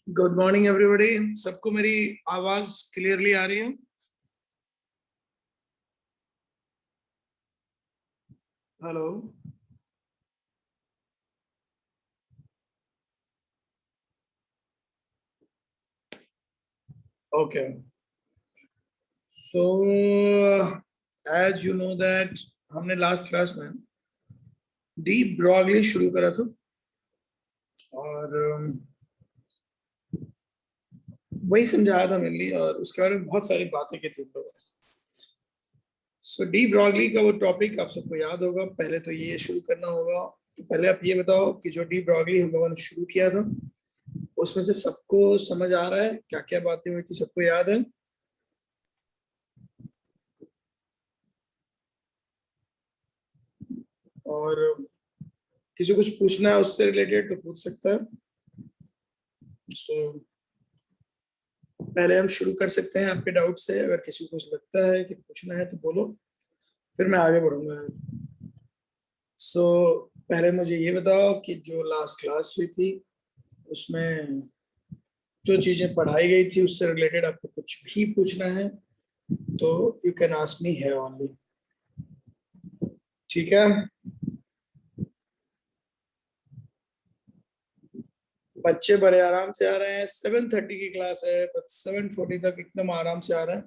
Good morning everybody. सबको मेरी आवाज क्लियरली आ रही है? Hello. Okay, so as you know that हमने लास्ट क्लास में डी ब्रॉगली शुरू करा था और वही समझाया था मेनली, और उसके बारे में बहुत सारी बातें की थी हम लोगों ने। सो डी ब्रॉगली का वो टॉपिक आप सबको याद होगा। पहले तो ये शुरू करना होगा, तो पहले आप ये बताओ कि जो डी ब्रॉगली हम लोगों ने शुरू किया था उसमें से सबको समझ आ रहा है? क्या क्या बातें हुई थी सबको याद है? और किसी को कुछ पूछना है उससे रिलेटेड तो पूछ सकता है। सो पहले हम शुरू कर सकते हैं आपके डाउट से। अगर किसी को कुछ लगता है कि पूछना है तो बोलो, फिर मैं आगे बढ़ूंगा। सो पहले मुझे ये बताओ कि जो लास्ट क्लास हुई थी उसमें जो चीजें पढ़ाई गई थी उससे रिलेटेड आपको कुछ भी पूछना है तो you can ask me here only. ठीक है? बच्चे बड़े आराम से आ रहे हैं। 7:30 की क्लास है बट 7:40 तक एकदम आराम से आ रहे हैं।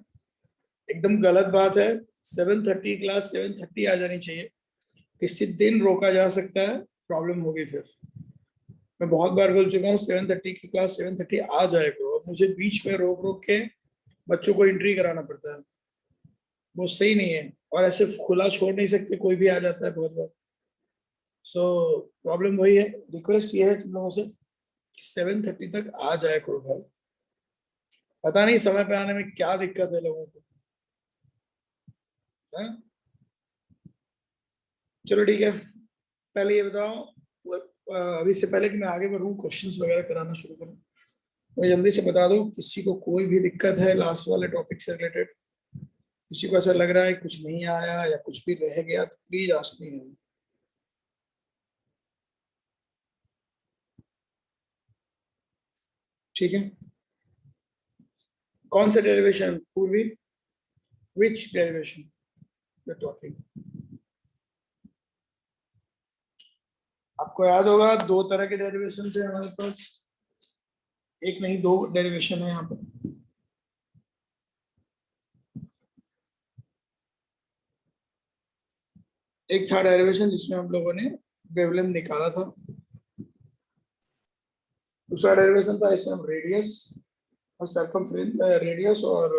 एकदम गलत बात है। 7:30 क्लास 7:30 आ जानी चाहिए। किसी दिन रोका जा सकता है, प्रॉब्लम होगी फिर। मैं बहुत बार बोल चुका हूँ 7:30 की क्लास 7:30 आ जाए करो, अब मुझे बीच में रोक रोक के बच्चों को एंट्री कराना पड़ता है। वो सही नहीं है, और ऐसे खुला छोड़ नहीं सकते, कोई भी आ जाता है बहुत बार। सो प्रॉब्लम वही है। रिक्वेस्ट ये है तुम लोगों से कि 7:30 तक आ जाए करो भाई। पता नहीं समय पे आने में क्या दिक्कत है लोगों को, है? चलो ठीक है, पहले ये बताओ। अभी से पहले कि मैं आगे बढ़ूँ क्वेश्चंस वगैरह कराना शुरू करूँ, मैं जल्दी से बता दो किसी को कोई भी दिक्कत है लास्ट वाले टॉपिक से रिलेटेड। किसी को ऐसा लग रहा है कुछ नहीं आया या कुछ भी रह गया तो प्लीज आस्क मी। ठीक है? कौन सा डेरिवेशन पूर्वी? विच डेरिवेशन यू टॉकिंग? आपको याद होगा दो तरह के डेरिवेशन थे हमारे पास। एक नहीं, दो डेरिवेशन है यहाँ पर। एक था डेरिवेशन जिसमें हम लोगों ने वेवलेंथ निकाला था। दूसरा डेरिवेशन था इसमें हम रेडियस और सरकमफ्रेंस, रेडियस और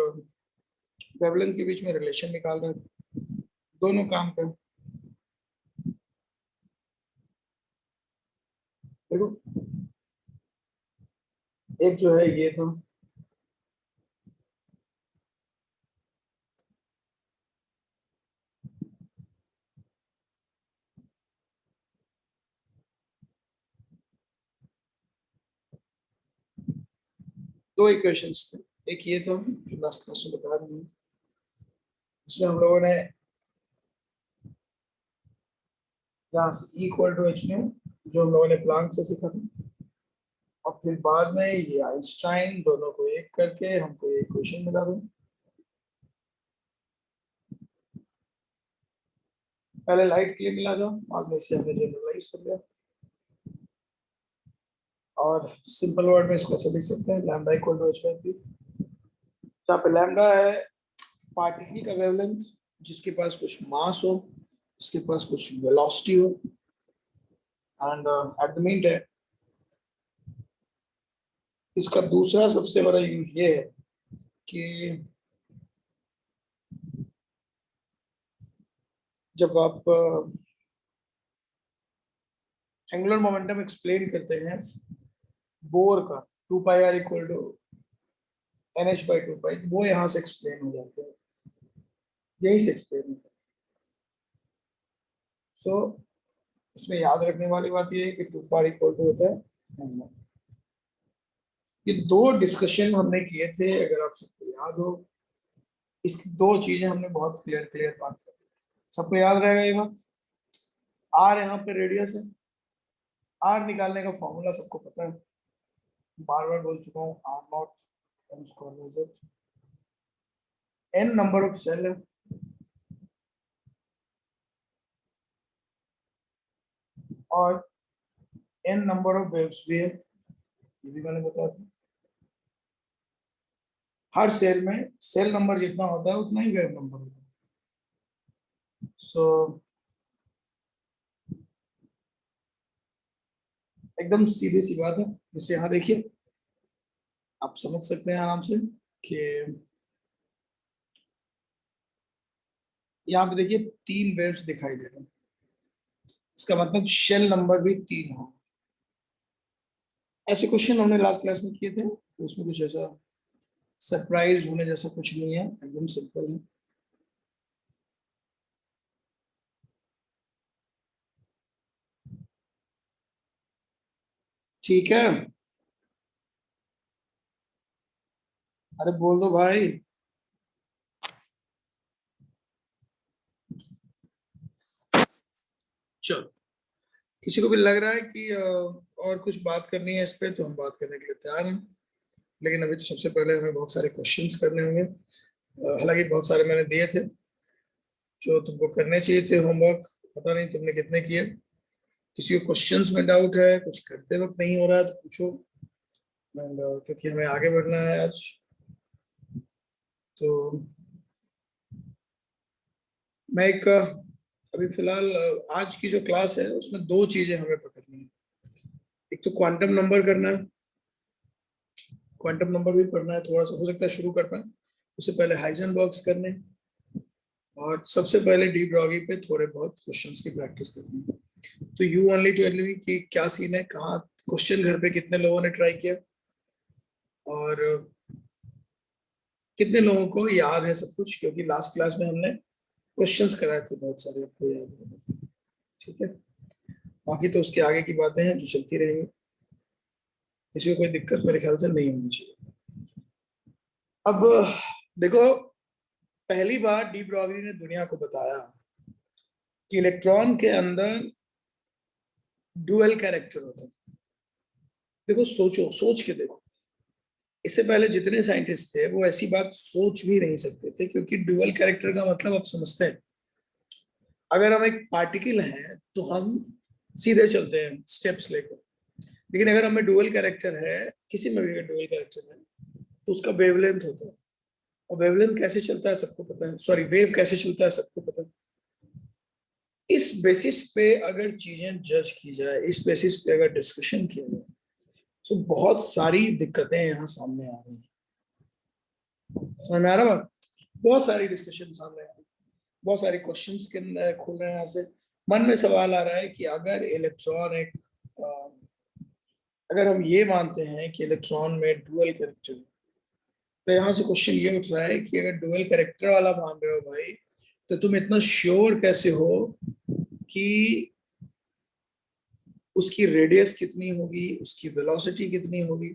वेवलेंथ के बीच में रिलेशन निकाल रहे थे। दोनों काम पे देखो, एक जो है ये था। दो इक्वेशंस थे। एक ये था जो लास्ट क्लास में बता रही हूँ, इसमें हम लोगों ने यहाँ से इक्वल टू एच न्यू, जो हम लोगों ने प्लांक से सीखा था, और फिर बाद में ये आइंस्टाइन, दोनों को एक करके हमको ये इक्वेशन मिला था। पहले लाइट के लिए मिला था, बाद में इसे हमने जनरलाइज कर लिया। और सिंपल वर्ड में इसको ऐसे लिख सकते हैं, lambda equal to H by p, जहाँ पे लैम्डा है पार्टिकल का वेवलेंथ जिसके पास कुछ मास हो, इसके पास कुछ वेलोसिटी हो, and at the mean time इसका दूसरा सबसे बड़ा यूज ये है कि जब आप एंगुलर मोमेंटम एक्सप्लेन करते हैं बोर का, 2 पाई आर इक्वल टू NH/2 पाई, वो यहाँ से एक्सप्लेन हो जाते हैं, यही से एक्सप्लेन होता है। सो इसमें याद रखने वाली बात ये है कि 2 पाई इक्वल टू होता है n। ये दो डिस्कशन हमने किए थे, अगर आप सबको याद हो। इसकी दो चीजें हमने बहुत क्लियर क्लियर बात कर दी। सबको याद रहेगा ये बात? आर यहाँ पे रेडियस है, आर निकालने का फॉर्मूला सबको पता है। बार बार बोल चुका हूँ, r naught m square n number of shell है, और एन नंबर ऑफ वेव्स भी है, ये भी मैंने बताया था। हर सेल में सेल नंबर जितना होता है उतना ही वेव नंबर होता है। सो एकदम सीधी सी बात है। जैसे यहाँ देखिए, आप समझ सकते हैं आराम से कि यहाँ पे देखिए 3 वेव्स दिखाई दे रहे हैं, इसका मतलब शेल नंबर भी 3 हो। ऐसे क्वेश्चन हमने लास्ट क्लास में किए थे, तो उसमें कुछ ऐसा सरप्राइज होने जैसा कुछ नहीं है, एकदम सिंपल है। ठीक है, अरे बोल दो भाई। चलो, किसी को भी लग रहा है कि और कुछ बात करनी है इस पे, तो हम बात करने के लिए तैयार हैं। लेकिन अभी तो सबसे पहले हमें बहुत सारे क्वेश्चंस करने होंगे। हालांकि बहुत सारे मैंने दिए थे जो तुमको करने चाहिए थे होमवर्क, पता नहीं तुमने कितने किए। किसी को क्वेश्चंस में डाउट है, कुछ करते वक्त नहीं हो रहा है तो पूछो। क्योंकि हमें आगे बढ़ना है आज। तो मैं एक अभी फिलहाल आज की जो क्लास है उसमें 2 चीजें हमें पकड़नी है। एक तो क्वांटम नंबर करना है, क्वांटम नंबर भी पढ़ना है, थोड़ा सा हो सकता है शुरू कर पाए। उससे पहले हाइजेनबर्ग्स करने, और सबसे पहले डी ब्रॉगी पे थोड़े बहुत क्वेश्चंस की प्रैक्टिस करनी है। तो यू ओनली टेल मी कि क्या सीन है, कहाँ क्वेश्चन घर पे कितने लोगों ने ट्राई किया, और कितने लोगों को याद है सब कुछ, क्योंकि लास्ट क्लास में हमने क्वेश्चंस कराए थे बहुत सारे, आपको याद है। ठीक है, बाकी तो उसके आगे की बातें हैं जो चलती रहेंगी। किसी को कोई दिक्कत मेरे ख्याल से नहीं होनी चाहिए। अब देखो, पहली बार डी ब्रॉगली ने दुनिया को बताया कि इलेक्ट्रॉन के अंदर डुअल कैरेक्टर होता है। देखो, सोचो, सोच के देखो, इससे पहले जितने साइंटिस्ट थे वो ऐसी बात सोच भी नहीं सकते थे, क्योंकि डुअल कैरेक्टर का मतलब आप समझते हैं। अगर हम एक पार्टिकल हैं तो हम सीधे चलते हैं स्टेप्स लेकर, लेकिन अगर हमें डुअल कैरेक्टर है, किसी में भी अगर डुअल कैरेक्टर है तो उसका वेवलेंथ होता है। और वेवलेंथ कैसे चलता है सबको पता है, सॉरी वेव कैसे चलता है सबको पता है। इस बेसिस पे अगर चीजें जज की जाए, इस बेसिस पे अगर डिस्कशन किया जाए, तो बहुत सारी दिक्कतें यहाँ सामने आ रही हैं। समझ में आ रहा बात? बहुत सारी डिस्कशन सामने आ रही है, बहुत सारे क्वेश्चंस के खुल रहे हैं यहाँ से। मन में सवाल आ रहा है कि अगर इलेक्ट्रॉन एक अगर हम ये मानते हैं कि इलेक्ट्रॉन में डुअल कैरेक्टर, तो यहाँ से क्वेश्चन ये उठ रहा है कि अगर डुअल कैरेक्टर वाला मान रहे हो भाई, तो तुम इतना श्योर कैसे हो कि उसकी रेडियस कितनी होगी, उसकी वेलोसिटी कितनी होगी?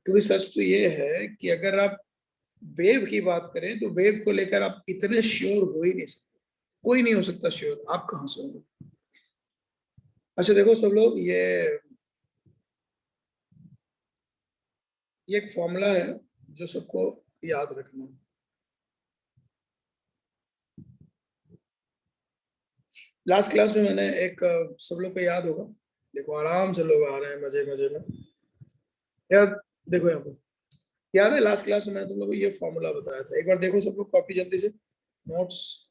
क्योंकि सच तो ये है कि अगर आप वेव की बात करें तो वेव को लेकर आप इतने श्योर हो ही नहीं सकते। कोई नहीं हो सकता श्योर, आप कहाँ से होंगे? अच्छा देखो सब लोग, ये एक फॉर्मूला है जो सबको याद रखना है। लास्ट क्लास में मैंने एक सब लोग को याद होगा, देखो आराम से लोग आ रहे हैं मजे मजे में। यार देखो यहाँ पे, याद है लास्ट क्लास में मैंने तुम लोगों को ये फॉर्मूला बताया था? एक बार देखो सब लोग कॉपी जल्दी से, नोट्स।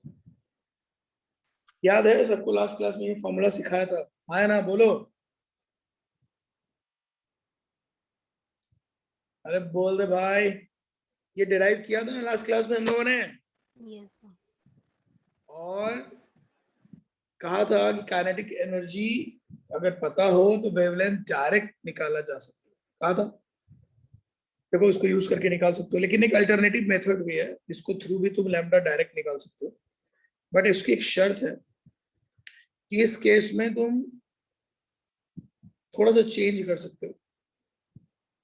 याद है सबको लास्ट क्लास में ये फॉर्मूला सिखाया था? आया ना, बोलो। अरे बोल दे भाई, ये डिराइव किया था ना लास्ट क्लास में हम लोगों ने। Yes sir. और कहा था कि काइनेटिक एनर्जी अगर पता हो तो वेवलेंथ डायरेक्ट निकाला जा सकता है, कहा था। देखो इसको यूज करके निकाल सकते हो, लेकिन एक अल्टरनेटिव मेथड भी है, इसको थ्रू भी तुम लैम्बडा डायरेक्ट निकाल सकते हो। बट इसकी एक शर्त है कि इस केस में तुम थोड़ा सा चेंज कर सकते हो,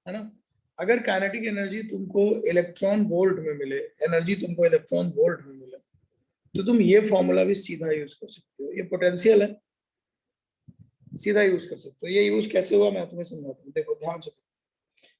है ना? अगर काइनेटिक एनर्जी तुमको इलेक्ट्रॉन वोल्ट में मिले, एनर्जी तुमको इलेक्ट्रॉन वोल्ट में मिले, तो तुम ये फॉर्मूला भी सीधा यूज कर सकते हो। ये पोटेंशियल है, सीधा यूज कर सकते हो। ये यूज कैसे हुआ मैं तुम्हें समझाता हूँ, देखो ध्यान से।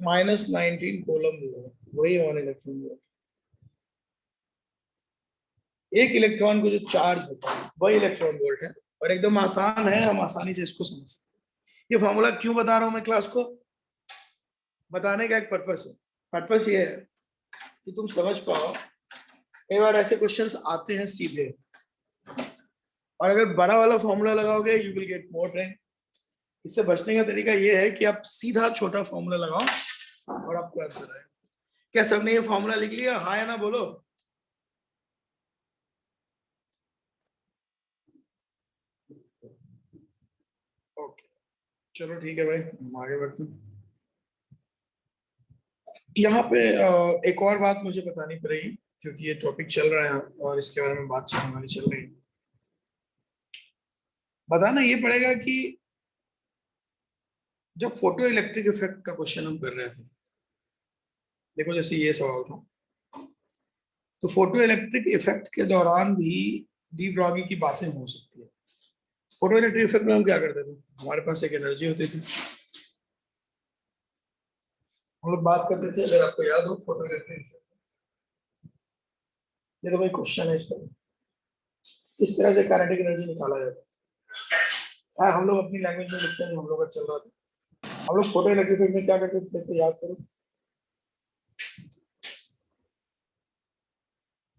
-19 कोलम वही 1 इलेक्ट्रॉन वोल्ट। एक इलेक्ट्रॉन को जो चार्ज होता है वही इलेक्ट्रॉन वोल्ट है, और एकदम आसान है, हम आसानी से इसको समझ सकते हैं। ये फॉर्मूला क्यों बता रहा हूं मैं क्लास को? बताने का एक पर्पस है। पर्पस ये है कि तुम समझ पाओ। कई बार ऐसे क्वेश्चंस आते हैं सीधे, और अगर बड़ा वाला फॉर्मूला लगाओगे you will get more time. इससे बचने का तरीका ये है कि आप सीधा छोटा फॉर्मूला लगाओ और आपको आंसर आए। क्या सबने ये फॉर्मूला लिख लिया? हाँ या ना बोलो। ओके, चलो ठीक है भाई, हम आगे बढ़ते हैं। यहाँ पे एक और बात मुझे बतानी पड़ेगी, क्योंकि ये टॉपिक चल रहा है और इसके बारे में बातचीत हमारी चल रही है। बताना ये पड़ेगा कि जब फोटो इलेक्ट्रिक इफेक्ट का क्वेश्चन हम कर रहे थे, देखो जैसे ये सवाल था, तो फोटो इलेक्ट्रिक इफेक्ट के दौरान भी डी ब्रॉगी की बातें हो सकती है। फोटो इलेक्ट्रिक इफेक्ट में हम क्या करते थे? हमारे पास एक एनर्जी होती थी, हम लोग बात करते थे, अगर आपको याद हो फोटो इलेक्ट्रिक इफेक्ट, ये तो भाई क्वेश्चन है इस पर, इस तरह से काइनेटिक एनर्जी निकाला जाता है। यार हम लोग अपनी लैंग्वेज में लिखते हैं, जो हम लोग का चल रहा था। हम लोग फोटो इलेक्ट्रिक इफेक्ट में क्या करते थे, तो याद करो।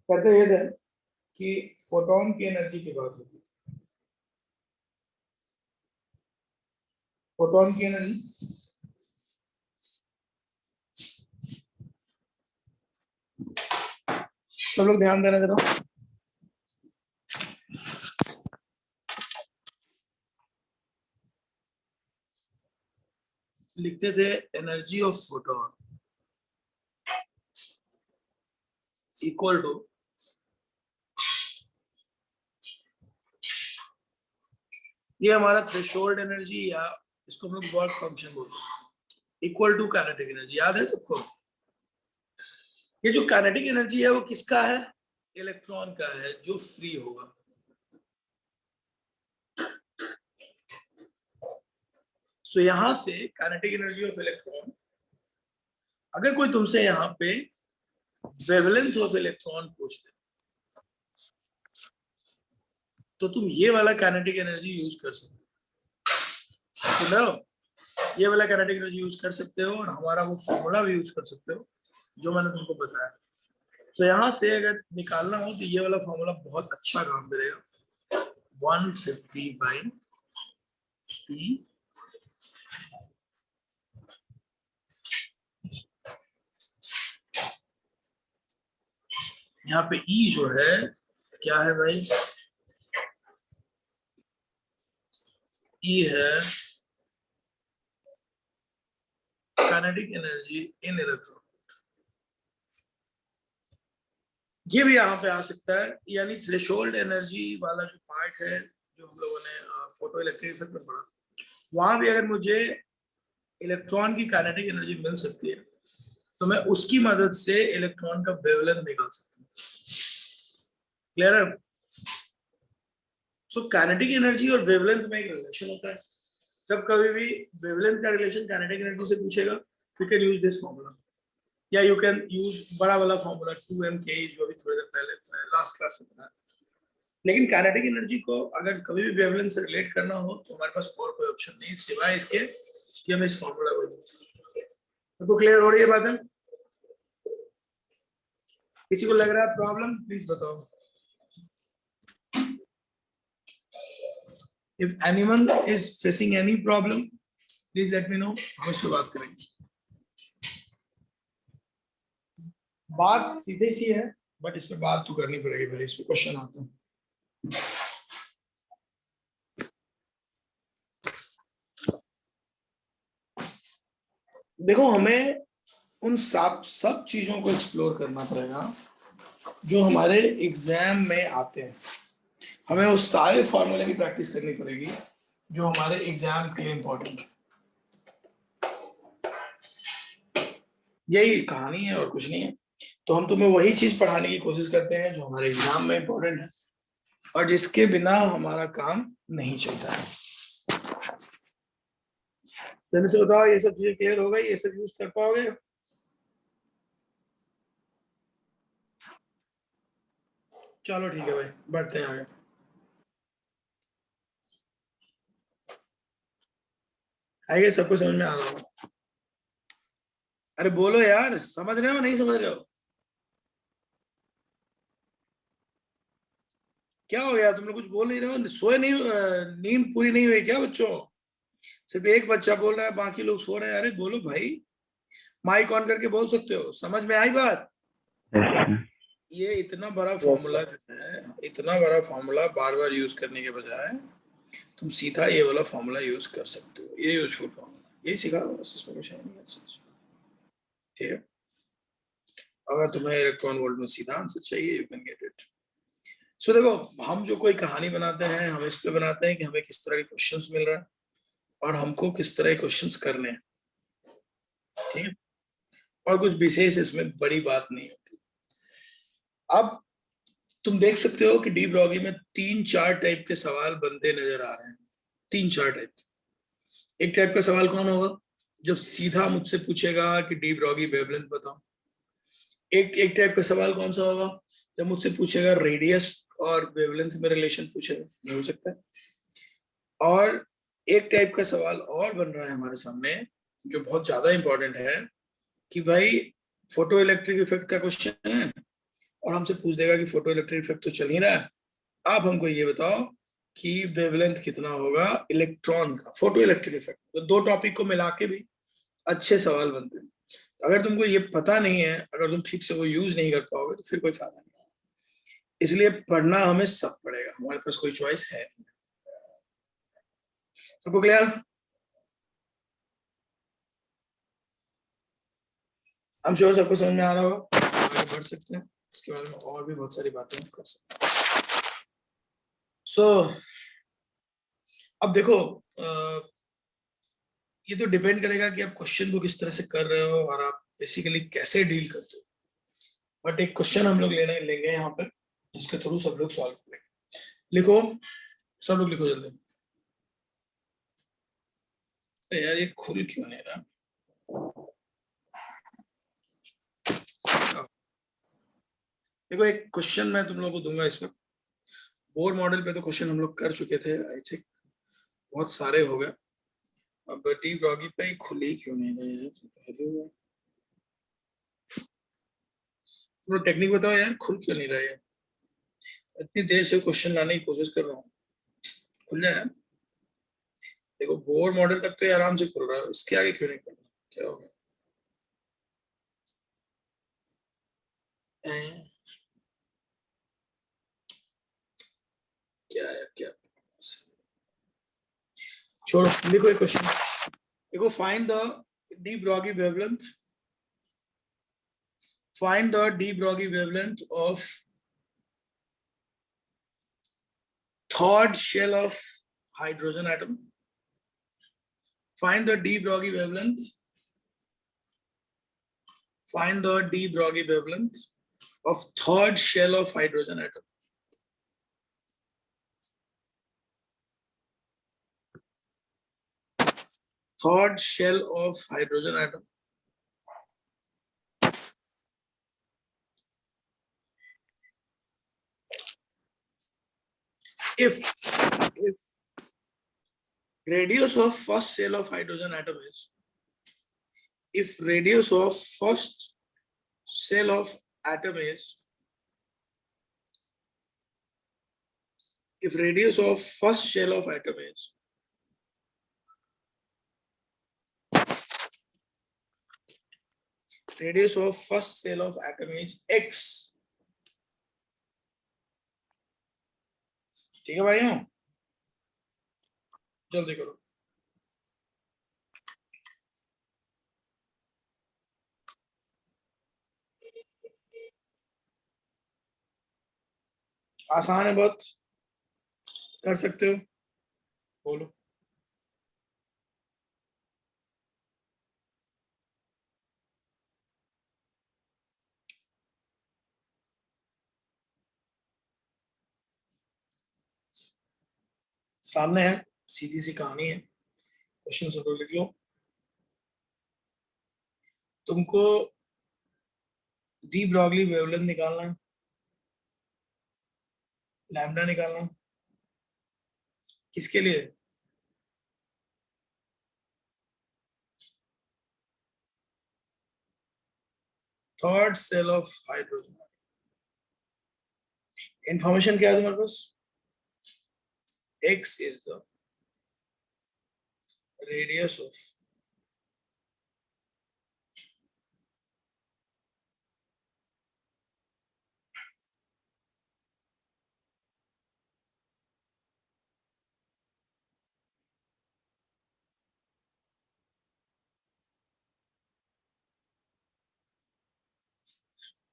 करते ये थे कि फोटोन की एनर्जी की बात होती थी। फोटोन की एनर्जी, सब लोग ध्यान देना जरा। लिखते थे energy of photon equal to ये हमारा थ्रेशोल्ड एनर्जी, या इसको हम लोग वर्क फंक्शन बोलते हैं, इक्वल टू काइनेटिक एनर्जी। याद है सबको? ये जो काइनेटिक एनर्जी है वो किसका है? इलेक्ट्रॉन का है, जो फ्री होगा। सो यहां से काइनेटिक एनर्जी ऑफ इलेक्ट्रॉन, अगर कोई तुमसे यहाँ पे वेवलेंथ ऑफ इलेक्ट्रॉन पूछ ले, तो तुम ये वाला काइनेटिक एनर्जी यूज कर सकते हो। सुन रहे हो? ये वाला काइनेटिक एनर्जी यूज कर सकते हो, और हमारा वो फॉर्मूला भी यूज कर सकते हो जो मैंने तुमको बताया। तो यहाँ से अगर निकालना हो तो ये वाला फॉर्मूला बहुत अच्छा काम करेगा। 150/E, यहाँ पे E जो है क्या है भाई? E है काइनेटिक एनर्जी इन इलेक्ट्रॉन। ये भी यहाँ पे आ सकता है, यानी थ्रेशोल्ड एनर्जी वाला जो पार्ट है, जो हम लोगों ने फोटो इलेक्ट्रिक इफेक्ट में पढ़ा, वहां भी अगर मुझे इलेक्ट्रॉन की काइनेटिक एनर्जी मिल सकती है, तो मैं उसकी मदद से इलेक्ट्रॉन का वेवलेंथ निकाल सकता हूँ। क्लियर है? सो काइनेटिक एनर्जी और वेवलेंथ में एक रिलेशन होता है। जब कभी भी वेवलेंथ का रिलेशन काइनेटिक एनर्जी से पूछेगा, you can use this formula, या यू कैन यूज बड़ा वाला फॉर्मूला 2mk, जो अभी थोड़ी देर पहले लास्ट क्लास में बताया। लेकिन काइनेटिक एनर्जी को अगर कभी भी वेवलेंथ से रिलेट करना हो तो हमारे पास और कोई ऑप्शन नहीं सिवाय इसके कि हम इस फॉर्मूला को यूज करें। सबको क्लियर हो रही है बात है? किसी को लग रहा है प्रॉब्लम, प्लीज बताओ। If anyone is facing any problem, please let me know. हम इस पे बात करेंगे। बात सीधे सी है, बट इस पे बात तो करनी पड़ेगी भाई, इस पे क्वेश्चन आते हैं। देखो, हमें उन सब चीजों को एक्सप्लोर करना पड़ेगा जो हमारे एग्जाम में आते हैं। हमें उस सारे फॉर्मूले की प्रैक्टिस करनी पड़ेगी जो हमारे एग्जाम के लिए इंपॉर्टेंट है। यही कहानी है और कुछ नहीं है। तो हम तुम्हें वही चीज पढ़ाने की कोशिश करते हैं जो हमारे एग्जाम में इंपॉर्टेंट है और जिसके बिना हमारा काम नहीं चलता है। जल्दी से बताओ, ये सब चीजें क्लियर हो गई? ये सब यूज कर पाओगे? चलो ठीक है भाई, बढ़ते हैं आगे। आइए, सबको समझ में आ रहा होगा? अरे बोलो यार, समझ रहे हो नहीं समझ रहे हो? क्या हो गया, तुम लोग कुछ बोल नहीं रहे हो? सोए नहीं? नींद पूरी नहीं हुई क्या बच्चों? सिर्फ एक बच्चा बोल रहा है, बाकी लोग सो रहे हैं। अरे बोलो भाई, माइक ऑन करके बोल सकते हो। समझ में आई बात? ये इतना बड़ा फॉर्मूला जो है, इतना बड़ा फॉर्मूला बार बार यूज करने के बजाय तुम सीधा ये वाला फॉर्मूला यूज कर सकते हो। ये यूजफुल फॉर्मूला, यही सिखा रहा हूँ बस, इसमें कुछ है नहीं। ठीक है, अगर तुम्हें इलेक्ट्रॉन वोल्ट में सीधा आंसर चाहिए, यू कैन गेट इट। सो देखो, हम जो कोई कहानी बनाते हैं, हम इस पे बनाते हैं कि हमें किस तरह के क्वेश्चंस मिल रहा है और हमको किस तरह के क्वेश्चंस करने हैं। ठीक है, और कुछ विशेष इसमें बड़ी बात नहीं होती। अब तुम देख सकते हो कि डी ब्रॉगी में 3-4 टाइप के सवाल बनते नजर आ रहे हैं। 3-4 टाइप के। एक टाइप का सवाल कौन होगा? जब सीधा मुझसे पूछेगा कि डी ब्रॉगी वेवलेंथ बताओ। एक टाइप का सवाल कौन सा होगा? जब मुझसे पूछेगा रेडियस और वेवलेंथ में रिलेशन पूछेगा, ये हो सकता है। और एक टाइप का सवाल और बन रहा है हमारे सामने जो बहुत ज्यादा इंपॉर्टेंट है कि भाई फोटो इलेक्ट्रिक इफेक्ट का क्वेश्चन है और हमसे पूछ देगा कि फोटो इलेक्ट्रिक इफेक्ट तो चल ही रहा है, आप हमको ये बताओ कि वेवलेंथ कितना होगा इलेक्ट्रॉन का, फोटो इलेक्ट्रिक इफेक्ट। तो दो टॉपिक को मिला के भी अच्छे सवाल बनते हैं। अगर तुमको ये पता नहीं है, अगर तुम ठीक से वो यूज नहीं कर पाओगे तो फिर कोई फायदा नहीं। इसलिए पढ़ना हमें सब पड़ेगा, हमारे पास कोई चॉइस है नहीं। सबको क्लियर? हम श्योर सबको समझ में आ रहा होगा। आगे बढ़ सकते हैं, इसके बारे में और भी बहुत सारी बातें कर सकते हैं। अब देखो, ये तो डिपेंड करेगा कि आप क्वेश्चन को किस तरह से कर रहे हो और आप बेसिकली कैसे डील करते हो। बट एक क्वेश्चन हम लोग लेंगे यहाँ पर, जिसके थ्रू सब लोग सॉल्व करेंगे। लिखो, सब लोग लिखो जल्दी। यार ये खुल क्यों नहीं रहा? देखो, एक क्वेश्चन मैं तुम लोगों को दूंगा। इसमें बोर मॉडल पे तो क्वेश्चन हम लोग कर चुके थे, आई थिंक बहुत सारे हो गए। अब डी ब्रॉगी पे खुल ही क्यों नहीं रहे हैं? तुम लोग टेक्निक बताओ यार, खुल क्यों नहीं रहा है? इतनी देर से क्वेश्चन लाने की कोशिश कर रहा हूँ, खुल जाए। देखो, बोर मॉडल तक तो ये आराम से खुल रहा है, इसके आगे क्यों नहीं खुल रहा? क्या हो गया? क्या है क्या? छोड़ो, लिखो एक क्वेश्चन। देखो, find the de Broglie wavelength, find the de Broglie wavelength of third shell of hydrogen atom. Find the de Broglie wavelength. Find the de Broglie wavelength of third shell of hydrogen atom. third shell of hydrogen atom. If radius of first shell of hydrogen atom is, if radius of first shell of atom is, if radius of first shell of atom is radius of first shell of atom is x. ठीक है भाइयों, जल्दी करो. आसान है बहुत, कर सकते हो, बोलो. सामने है, सीधी सी कहानी है. क्वेश्चन सब लिख लो. तुमको डी ब्रॉगली वेवलेंथ निकालना है, लैम्डा निकालना. किसके लिए? Third shell of hydrogen. Information क्या है तुम्हारे पास? x is the radius of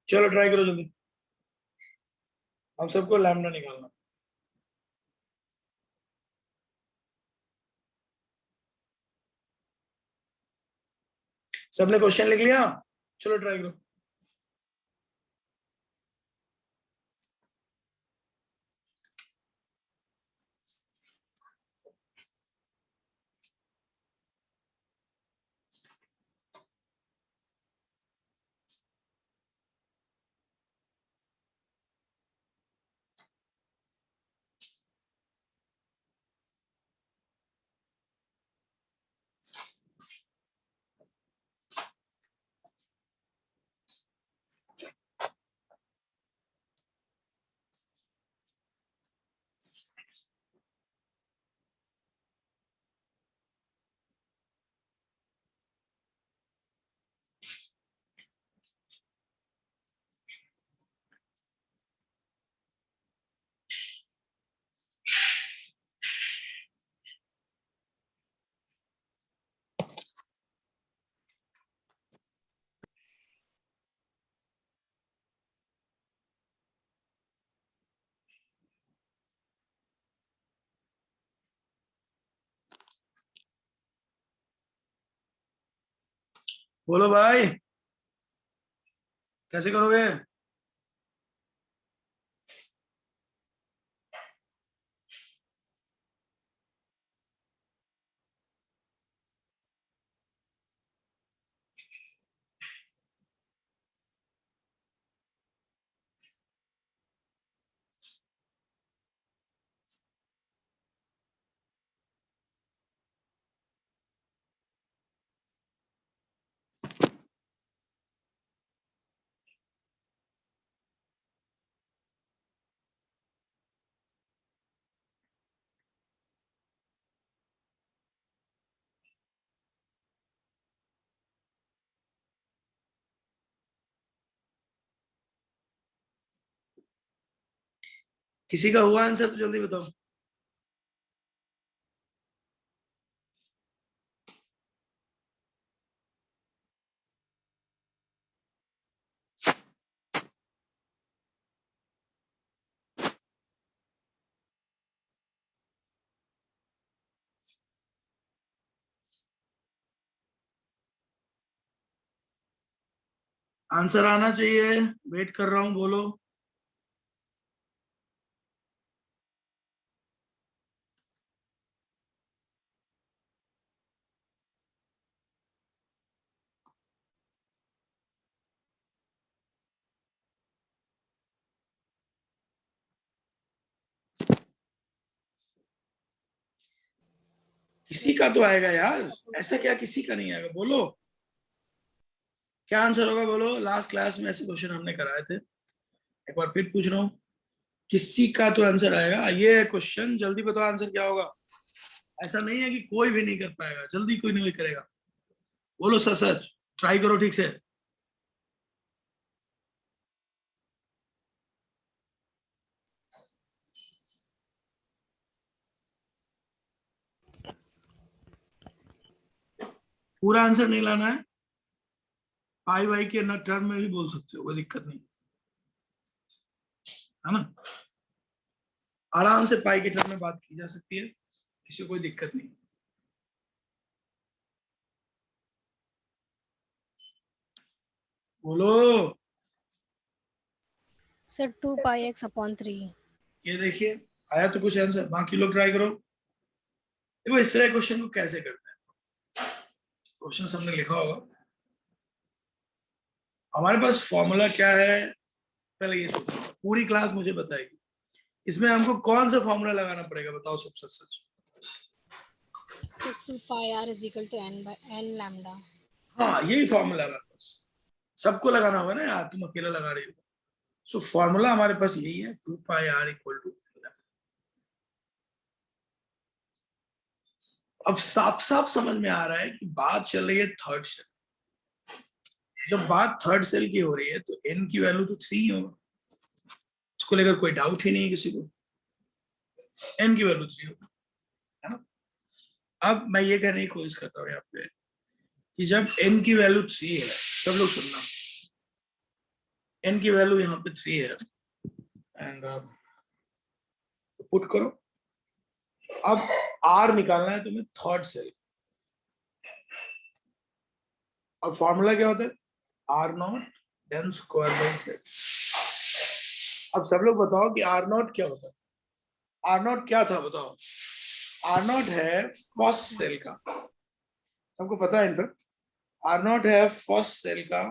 चलो ट्राई करो जल्दी, हम सबको लैम्डा निकालना. सबने क्वेश्चन लिख लिया? चलो ट्राई करो. बोलो भाई, कैसे करोगे? किसी का हुआ आंसर तो जल्दी बताओ. आंसर आना चाहिए, वेट कर रहा हूं, बोलो. किसी का तो आएगा यार, ऐसा क्या किसी का नहीं आएगा, बोलो क्या आंसर होगा, बोलो। लास्ट क्लास में ऐसे क्वेश्चन हमने कराए थे, एक बार फिर पूछ रहा हूँ, किसी का तो आंसर आएगा। ये क्वेश्चन जल्दी बताओ आंसर क्या होगा। ऐसा नहीं है कि कोई भी नहीं कर पाएगा, जल्दी कोई नहीं करेगा, बोलो सच सच, ट्राई करो ठीक से। पूरा आंसर नहीं लाना है, पाई वाई के न टर्म में भी बोल सकते हो, कोई दिक्कत नहीं है ना। आराम से पाई के टर्म में बात की जा सकती है, किसी को कोई दिक्कत नहीं। बोलो। Sir 2πx/3। ये देखिए आया तो कुछ आंसर, बाकी लोग ट्राई करो। देखो इस तरह क्वेश्चन को कैसे करते हैं, क्वेश्चन हमने लिखा होगा, हमारे पास फॉर्मूला क्या है, पहले ये सोचो, पूरी क्लास मुझे बताएगी इसमें हमको कौन सा फॉर्मूला लगाना पड़ेगा, बताओ सब सच सच। 2πr = n lambda। हाँ यही फॉर्मूला है हमारे पास, सबको लगाना होगा ना यार, तुम अकेला लगा रही हो। सो फॉर्मूला हमारे पास यही है, 2πr = अब साफ साफ समझ में आ रहा है कि बात चल रही है थर्ड सेल। जब बात थर्ड सेल की हो रही है तो एन की वैल्यू तो 3 ही होगा, इसको लेकर कोई डाउट ही नहीं है किसी को, एन की वैल्यू 3 होगा, है ना। अब मैं ये कहने की कोशिश करता हूँ यहाँ पे कि जब एन की वैल्यू 3 है, सब लोग सुनना, एन की वैल्यू यहाँ पे 3 है एंड पुट करो। अब आर निकालना है तुम्हें थर्ड सेल, अब फॉर्मूला क्या होता है, r naught n square by shell. अब सब लोग बताओ कि आर नॉट क्या होता है, आर नॉट क्या था बताओ। आर नॉट है फर्स्ट सेल का, सबको पता है इनफैक्ट, आर नॉट है फर्स्ट सेल का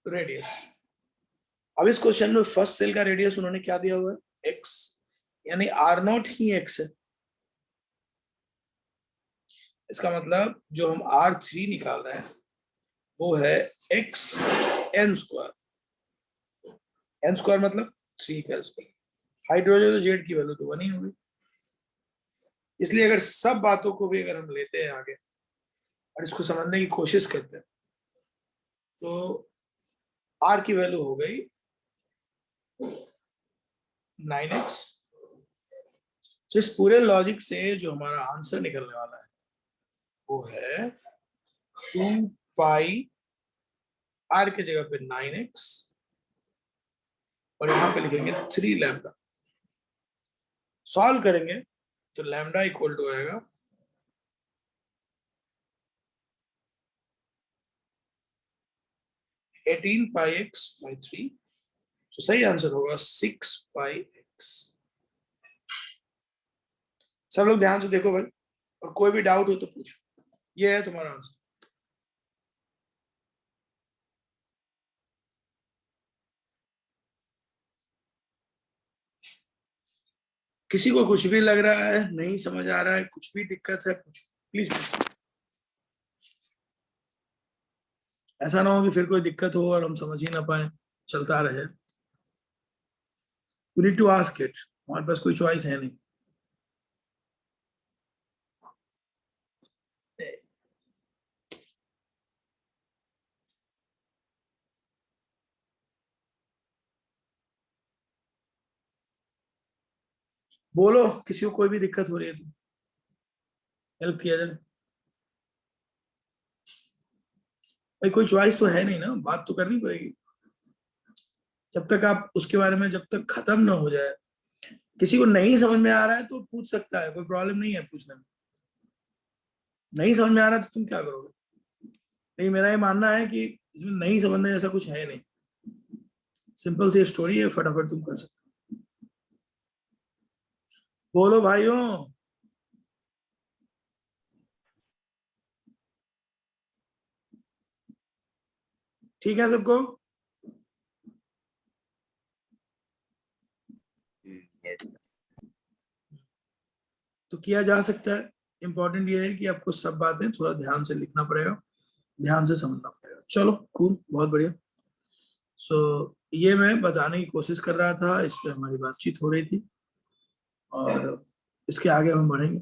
रेडियस। अब इस क्वेश्चन में फर्स्ट सेल का रेडियस उन्होंने क्या दिया हुआ है, एक्स, यानी आर नॉट ही एक्स है। इसका मतलब जो हम R3 निकाल रहे हैं वो है x n square, n square मतलब 3 का स्क्वायर, हाइड्रोजन तो जेड की वैल्यू तो 1 ही होगी। इसलिए अगर सब बातों को भी अगर हम लेते हैं आगे और इसको समझने की कोशिश करते हैं तो आर की वैल्यू हो गई 9x। जिस पूरे लॉजिक से जो हमारा आंसर निकलने वाला है वो है 2 पाई, आर की जगह पे 9x और यहाँ पे लिखेंगे 3 लैम्डा। सॉल्व करेंगे तो लैम्डा इक्वल टू आएगा 18πx/3। तो सही आंसर होगा 6πx। सब लोग ध्यान से देखो भाई, और कोई भी डाउट हो तो पूछो। ये है तुम्हारा आंसर। किसी को कुछ भी लग रहा है, नहीं समझ आ रहा है, कुछ भी दिक्कत है, पूछो प्लीज। ऐसा ना हो कि फिर कोई दिक्कत हो और हम समझ ही ना पाए, चलता रहे। You need to ask it, हमारे पास कोई चॉइस है नहीं। बोलो किसी को कोई भी दिक्कत हो रही है तो हेल्प किया जाए। भाई कोई चॉइस तो है नहीं ना, बात तो करनी पड़ेगी। जब तक आप उसके बारे में जब तक खत्म ना हो जाए, किसी को नहीं समझ में आ रहा है तो पूछ सकता है, कोई प्रॉब्लम नहीं है पूछने में। नहीं समझ में आ रहा है तो तुम क्या करोगे। नहीं, मेरा ये मानना है कि इसमें नहीं समझने जैसा कुछ है नहीं, सिंपल सी स्टोरी है, फटाफट तुम कर सकते हो। बोलो भाइयों। ठीक है सबको। तो किया जा सकता है। इंपॉर्टेंट ये है कि आपको सब बातें थोड़ा ध्यान से लिखना पड़ेगा, ध्यान से समझना पड़ेगा। चलो कूल, बहुत बढ़िया। सो ये मैं बताने की कोशिश कर रहा था, इस पे हमारी बातचीत हो रही थी और इसके आगे हम बढ़ेंगे।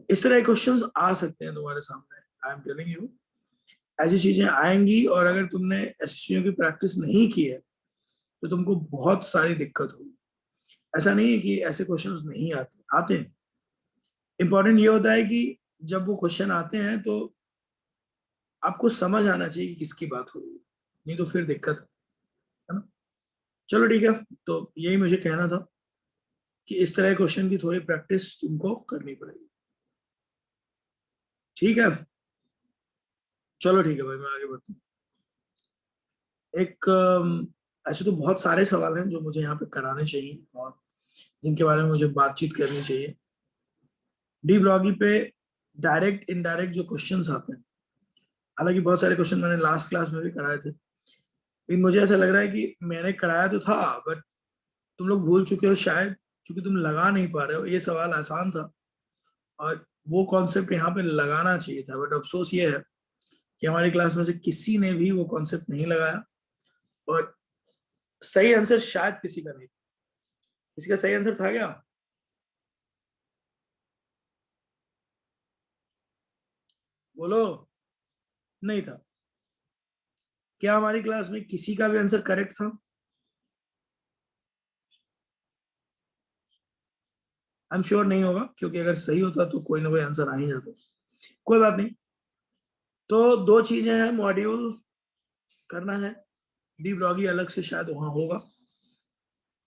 इस तरह के क्वेश्चंस आ सकते हैं तुम्हारे सामने, आई एम टेलिंग यू, ऐसी चीजें आएंगी। और अगर तुमने ऐसी चीजों की प्रैक्टिस नहीं की है तो तुमको बहुत सारी दिक्कत होगी। ऐसा नहीं है कि ऐसे क्वेश्चंस नहीं आते, आते हैं। इंपॉर्टेंट ये होता है कि जब वो क्वेश्चन आते हैं तो आपको समझ आना चाहिए कि किसकी बात हो रही है, नहीं तो फिर दिक्कत है ना। चलो ठीक है, तो यही मुझे कहना था कि इस तरह के क्वेश्चन की थोड़ी प्रैक्टिस तुमको करनी पड़ेगी। ठीक है, चलो ठीक है भाई, मैं आगे बढ़ता हूँ। एक ऐसे तो बहुत सारे सवाल हैं जो मुझे यहाँ पे कराने चाहिए और जिनके बारे में मुझे बातचीत करनी चाहिए। डी ब्लॉगी पे डायरेक्ट इनडायरेक्ट जो क्वेश्चंस आते हैं, हालांकि बहुत सारे क्वेश्चन मैंने लास्ट क्लास में भी कराए थे, लेकिन मुझे ऐसा लग रहा है कि मैंने कराया तो था बट तुम लोग भूल चुके हो शायद, क्योंकि तुम लगा नहीं पा रहे हो। ये सवाल आसान था और वो कॉन्सेप्ट यहाँ पे लगाना चाहिए था, बट अफसोस ये है कि हमारी क्लास में से किसी ने भी वो कॉन्सेप्ट नहीं लगाया। और सही आंसर शायद किसी का नहीं था। किसी का सही आंसर था क्या? बोलो। नहीं था। क्या हमारी क्लास में किसी का भी आंसर करेक्ट था? आई एम श्योर नहीं होगा, क्योंकि अगर सही होता तो कोई ना कोई आंसर आ ही जाता। कोई बात नहीं। तो दो चीजें हैं, मॉड्यूल करना है, डी ब्लॉगी अलग से शायद वहां होगा।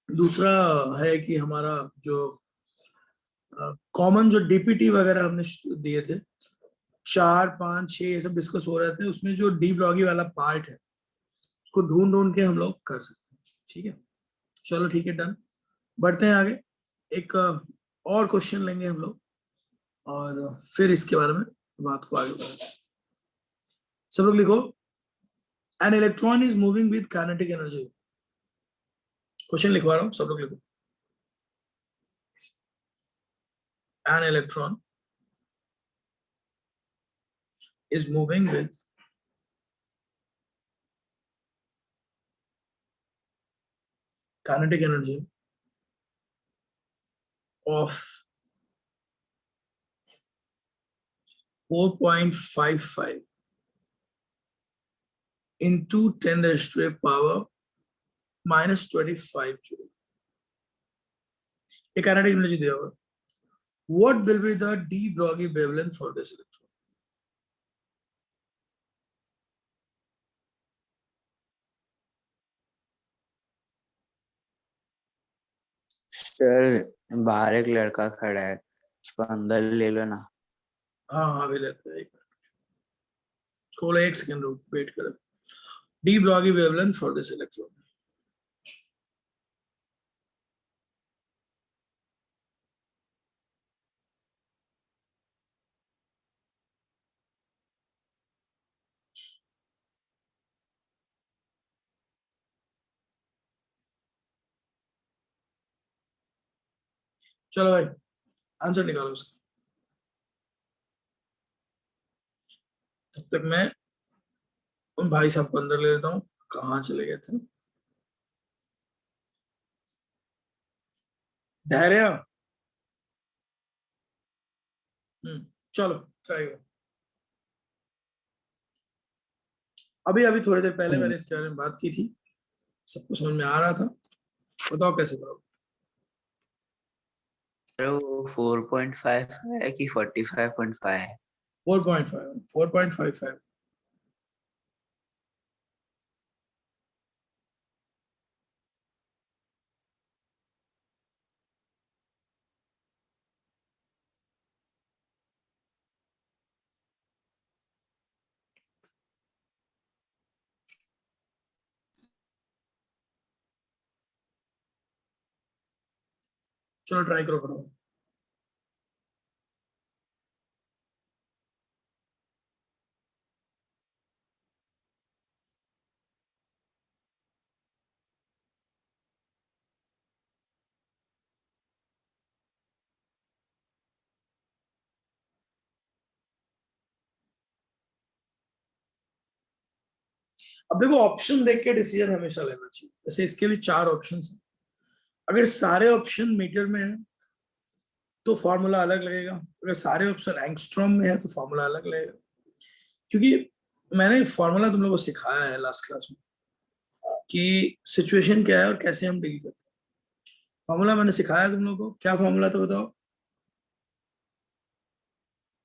दूसरा है कि हमारा जो कॉमन जो डीपीटी वगैरह हमने दिए थे, 4 5 6 ये सब डिस्कस हो रहे थे, उसमें जो डी ब्लॉगी वाला पार्ट है उसको ढूंढ ढूंढ के हम लोग कर सकते हैं। ठीक है, चलो ठीक है, डन। बढ़ते हैं आगे। एक और क्वेश्चन लेंगे हम लोग और फिर इसके बारे में बात को आगे बढ़ाते हैं। सब लोग लिखो, an electron is moving with kinetic energy. Question लिखवा रहा हूँ, सब लोग लिखो। An electron is moving with kinetic energy of 4.55 into 10 raised to a power minus 25 joule. A kinetic energy दिया होगा. What will be the de Broglie wavelength for this electron? Sir बाहर एक लड़का खड़ा है, उसको अंदर ले लो ना। हाँ हाँ भी लेते हैं, एक मिनट, थोड़ा एक सेकंड वेट करो। de Broglie wavelength for this electron. चलो भाई, आंसर निकालो उसका। तब तक मैं उन भाई साहब को अंदर ले लेता हूँ, कहाँ चले गए थे? धैर्य। चलो ट्राई करो। अभी अभी थोड़ी देर पहले मैंने इसके बारे में बात की थी, सब कुछ समझ में आ रहा था। बताओ कैसे करोगे? वो 4.5 है कि 45.5 है? 4.5, 4.55। चलो ट्राई करो करो। अब देखो ऑप्शन देख के डिसीजन हमेशा लेना चाहिए। जैसे इसके भी 4 ऑप्शन हैं, अगर सारे ऑप्शन मीटर में है तो फॉर्मूला अलग लगेगा, अगर सारे ऑप्शन एंगस्ट्रॉम में है तो फॉर्मूला अलग लगेगा। क्योंकि मैंने फॉर्मूला तुम लोगों को सिखाया है लास्ट क्लास में कि सिचुएशन क्या है और कैसे हम डील करते हैं। फॉर्मूला मैंने सिखाया तुम लोगों को, क्या फॉर्मूला था बताओ?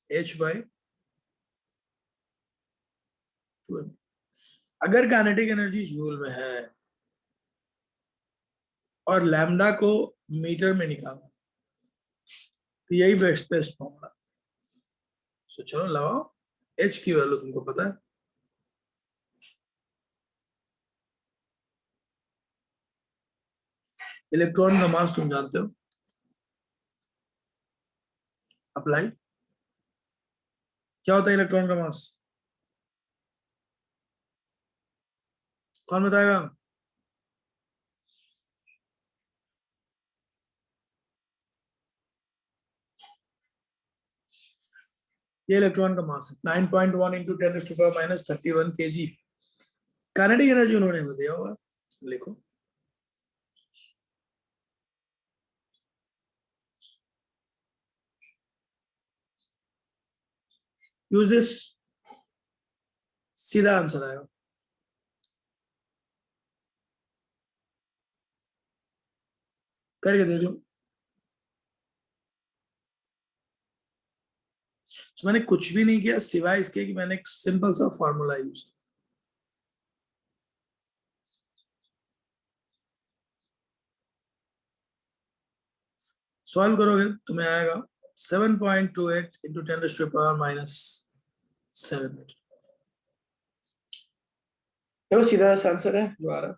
H/2m। अगर काइनेटिक एनर्जी जूल में है और लैम्डा को मीटर में निकालना, तो यही बेस्ट फॉर्मूला। सो चलो लगाओ, H की वैल्यू तुमको पता है, इलेक्ट्रॉन का मास तुम जानते हो, अप्लाई। क्या होता है इलेक्ट्रॉन का मास? कौन बताएगा? ये इलेक्ट्रॉन का मास है 9.1 इंटू 10⁻⁻31 kg। काइनेटिक एनर्जी उन्होंने हमें दिया होगा, लिखो। यूज दिस, सीधा आंसर आएगा। करके देख लो। तो मैंने कुछ भी नहीं किया सिवाय इसके कि मैंने एक सिंपल सा फॉर्मूला यूज किया। सॉल्व करोगे तुम्हें आएगा 7.28 इंटू 10⁻⁻7 मीटर। देखो सीधा आंसर है जो आ रहा है।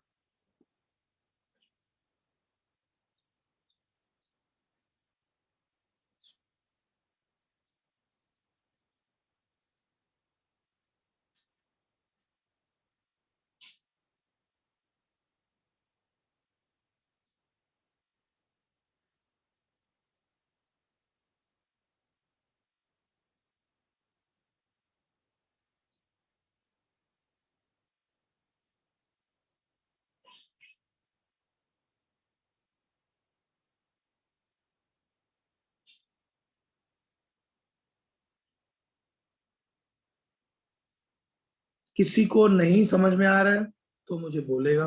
किसी को नहीं समझ में आ रहा है तो मुझे बोलेगा,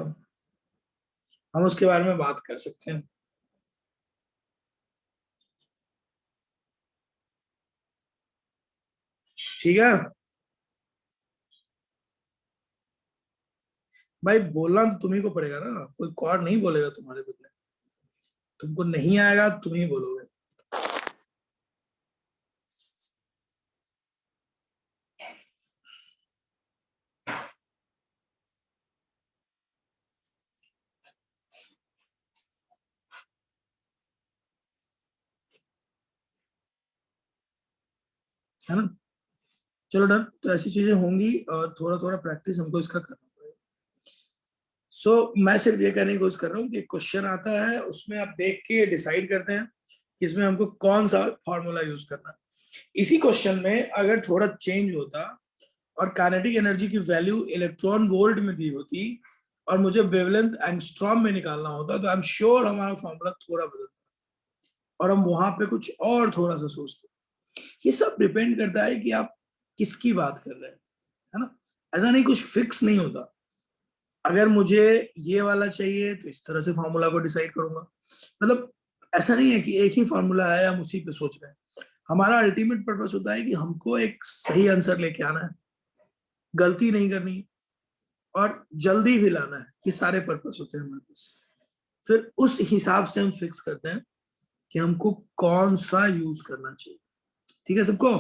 हम उसके बारे में बात कर सकते हैं। ठीक है भाई, बोलना तो तुम्ही को पड़ेगा ना, कोई और नहीं बोलेगा तुम्हारे बदले। तुमको नहीं आएगा तुम ही बोलोगे। है ना? चलो डन। तो ऐसी चीजें होंगी और थोड़ा थोड़ा प्रैक्टिस हमको इसका करना पड़ेगा। मैं सिर्फ ये कहने की कोशिश कर रहा हूँ कि क्वेश्चन आता है उसमें आप देख के डिसाइड करते हैं कि इसमें हमको कौन सा फॉर्मूला यूज करना है। इसी क्वेश्चन में अगर थोड़ा चेंज होता और काइनेटिक एनर्जी की वैल्यू इलेक्ट्रॉन वोल्ट में दी होती और मुझे वेवलेंथ एंगस्ट्रॉम में निकालना होता, तो आई एम श्योर हमारा फॉर्मूला थोड़ा बदलता और हम वहां पे कुछ और थोड़ा सा सोचते। ये सब डिपेंड करता है कि आप किसकी बात कर रहे हैं, है ना? ऐसा नहीं, कुछ फिक्स नहीं होता। अगर मुझे ये वाला चाहिए तो इस तरह से फॉर्मूला को डिसाइड करूंगा। मतलब ऐसा नहीं है कि एक ही फॉर्मूला है, हम उसी पे सोच रहे हैं। हमारा अल्टीमेट पर्पस होता है कि हमको एक सही आंसर लेके आना है, गलती नहीं करनी और जल्दी भी लाना है। ये सारे पर्पस होते हैं हमारे पास। फिर उस हिसाब से हम फिक्स करते हैं कि हमको कौन सा यूज करना चाहिए। ठीक है सबको?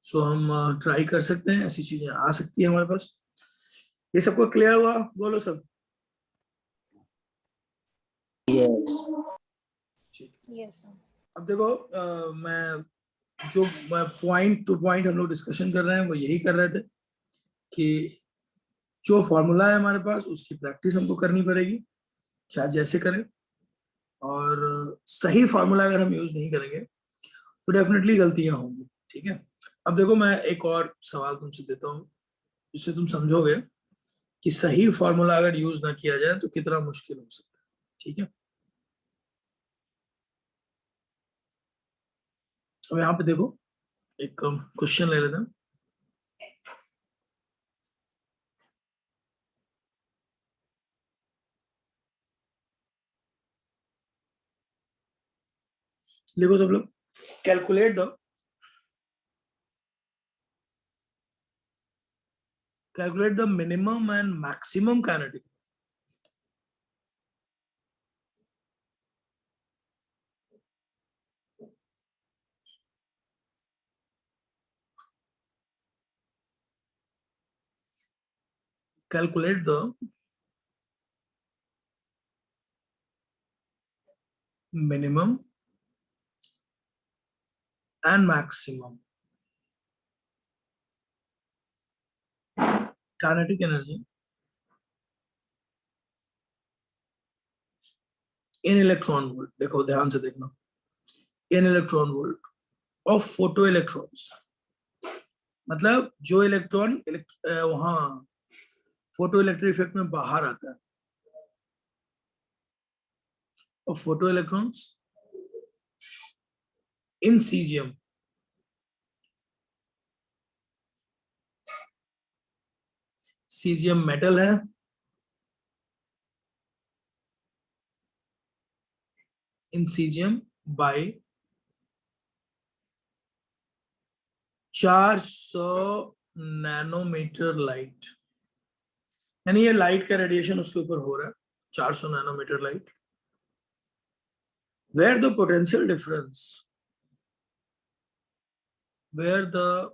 हम ट्राई कर सकते हैं, ऐसी चीजें आ सकती है हमारे पास। ये सबको क्लियर हुआ? बोलो सब। Yes. ठीक। Yes, sir. अब देखो मैं जो पॉइंट टू पॉइंट हम लोग डिस्कशन कर रहे हैं वो यही कर रहे थे कि जो फॉर्मूला है हमारे पास उसकी प्रैक्टिस हमको करनी पड़ेगी, चाहे जैसे करें। और सही फॉर्मूला अगर हम यूज नहीं करेंगे तो डेफिनेटली गलतियां होंगी। ठीक है? अब देखो मैं एक और सवाल तुमसे देता हूँ जिससे तुम समझोगे कि सही फॉर्मूला अगर यूज ना किया जाए तो कितना मुश्किल हो सकता है। ठीक है, अब यहाँ पे देखो एक क्वेश्चन ले लेते हैं। देखो सब लोग, calculate the minimum and maximum kinetic. Calculate the minimum and maximum kinetic energy in electron volt। देखो ध्यान से देखना, in electron volt of photo electrons, मतलब जो इलेक्ट्रॉन वहां फोटो इलेक्ट्रिक इफेक्ट में बाहर आता है, और photo electrons in caesium. Caesium metal है, इन सीजियम बाय 400 नैनोमीटर लाइट, यानी ये लाइट का रेडिएशन उसके ऊपर हो रहा है 400 nanometre light. where the potential difference where the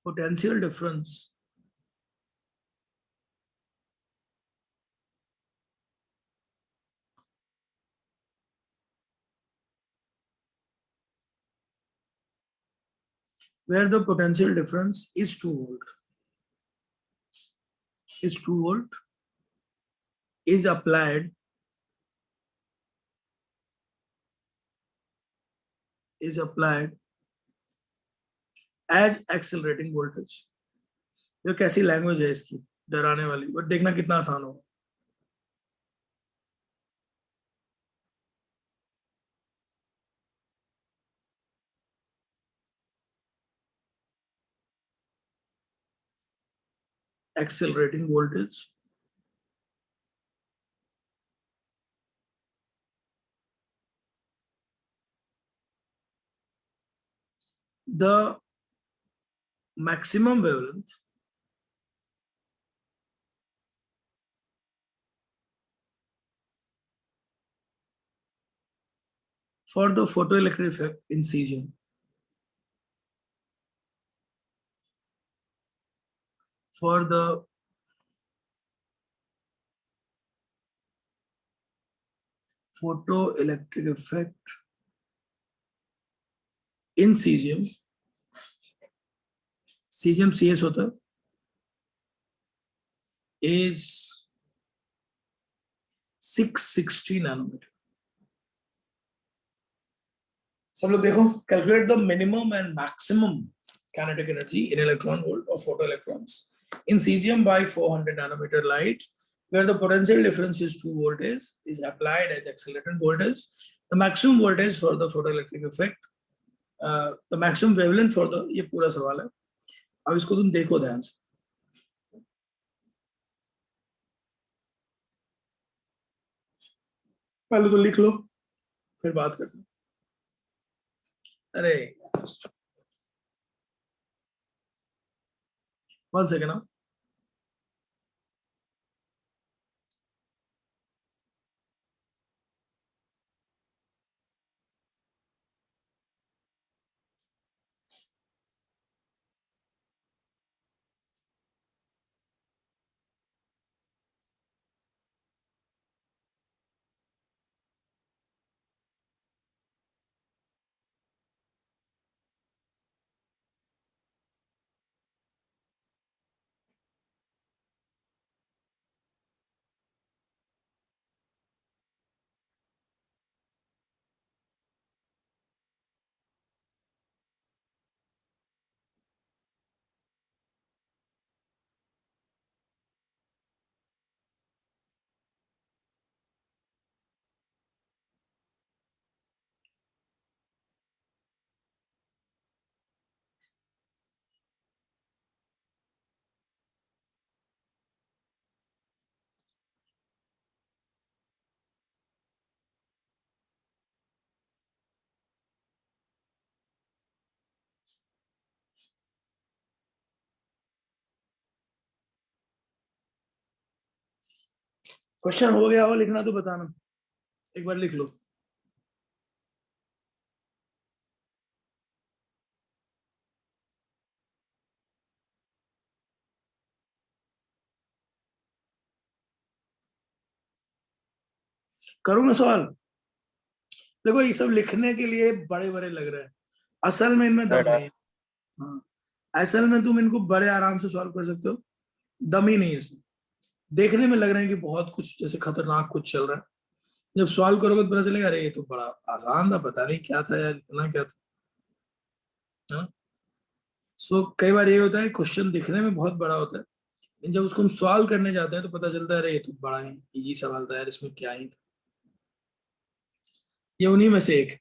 potential difference where the potential difference is 2 volt, is 2 volt, is applied is applied as accelerating voltage। ये कैसी लैंग्वेज है इसकी, डराने वाली, बट देखना कितना आसान होगा। accelerating voltage the maximum wavelength for the photoelectric effect in cesium, for the photoelectric effect in cesium, cesium CS होता है, is 660 नैनोमीटर। सब लोग देखो, calculate the minimum and maximum kinetic energy in electron volt of photoelectrons in cesium by 400 nanometer light, where the potential difference is 2 voltage, is applied as accelerated voltage, the maximum voltage for the photoelectric effect, the maximum wavelength for the, ये पूरा सवाल है। अब इसको तुम देखो ध्यान से, पहले तो लिख लो फिर बात करते हैं। अरे 1 सेकेंड ना, क्वेश्चन हो गया हो लिखना तो बताना, एक बार लिख लो। करूँ मैं सवाल? देखो ये सब लिखने के लिए बड़े बड़े लग रहे हैं, असल में इनमें दम नहीं है। हाँ, असल में तुम इनको बड़े आराम से सॉल्व कर सकते हो, दम ही नहीं है इसमें। देखने में लग रहे हैं कि बहुत कुछ जैसे खतरनाक कुछ चल रहा है, जब सॉल्व करोगे तो पता चलेगा अरे ये तो बड़ा आसान था, पता नहीं क्या था यार, इतना क्या था, है ना। सो कई बार ये होता है क्वेश्चन दिखने में बहुत बड़ा होता है, लेकिन जब उसको हम सॉल्व करने जाते हैं तो पता चलता है अरे ये तो बड़ा ही इजी सवाल था यार, इसमें क्या ही था। ये उन्हीं में से एक।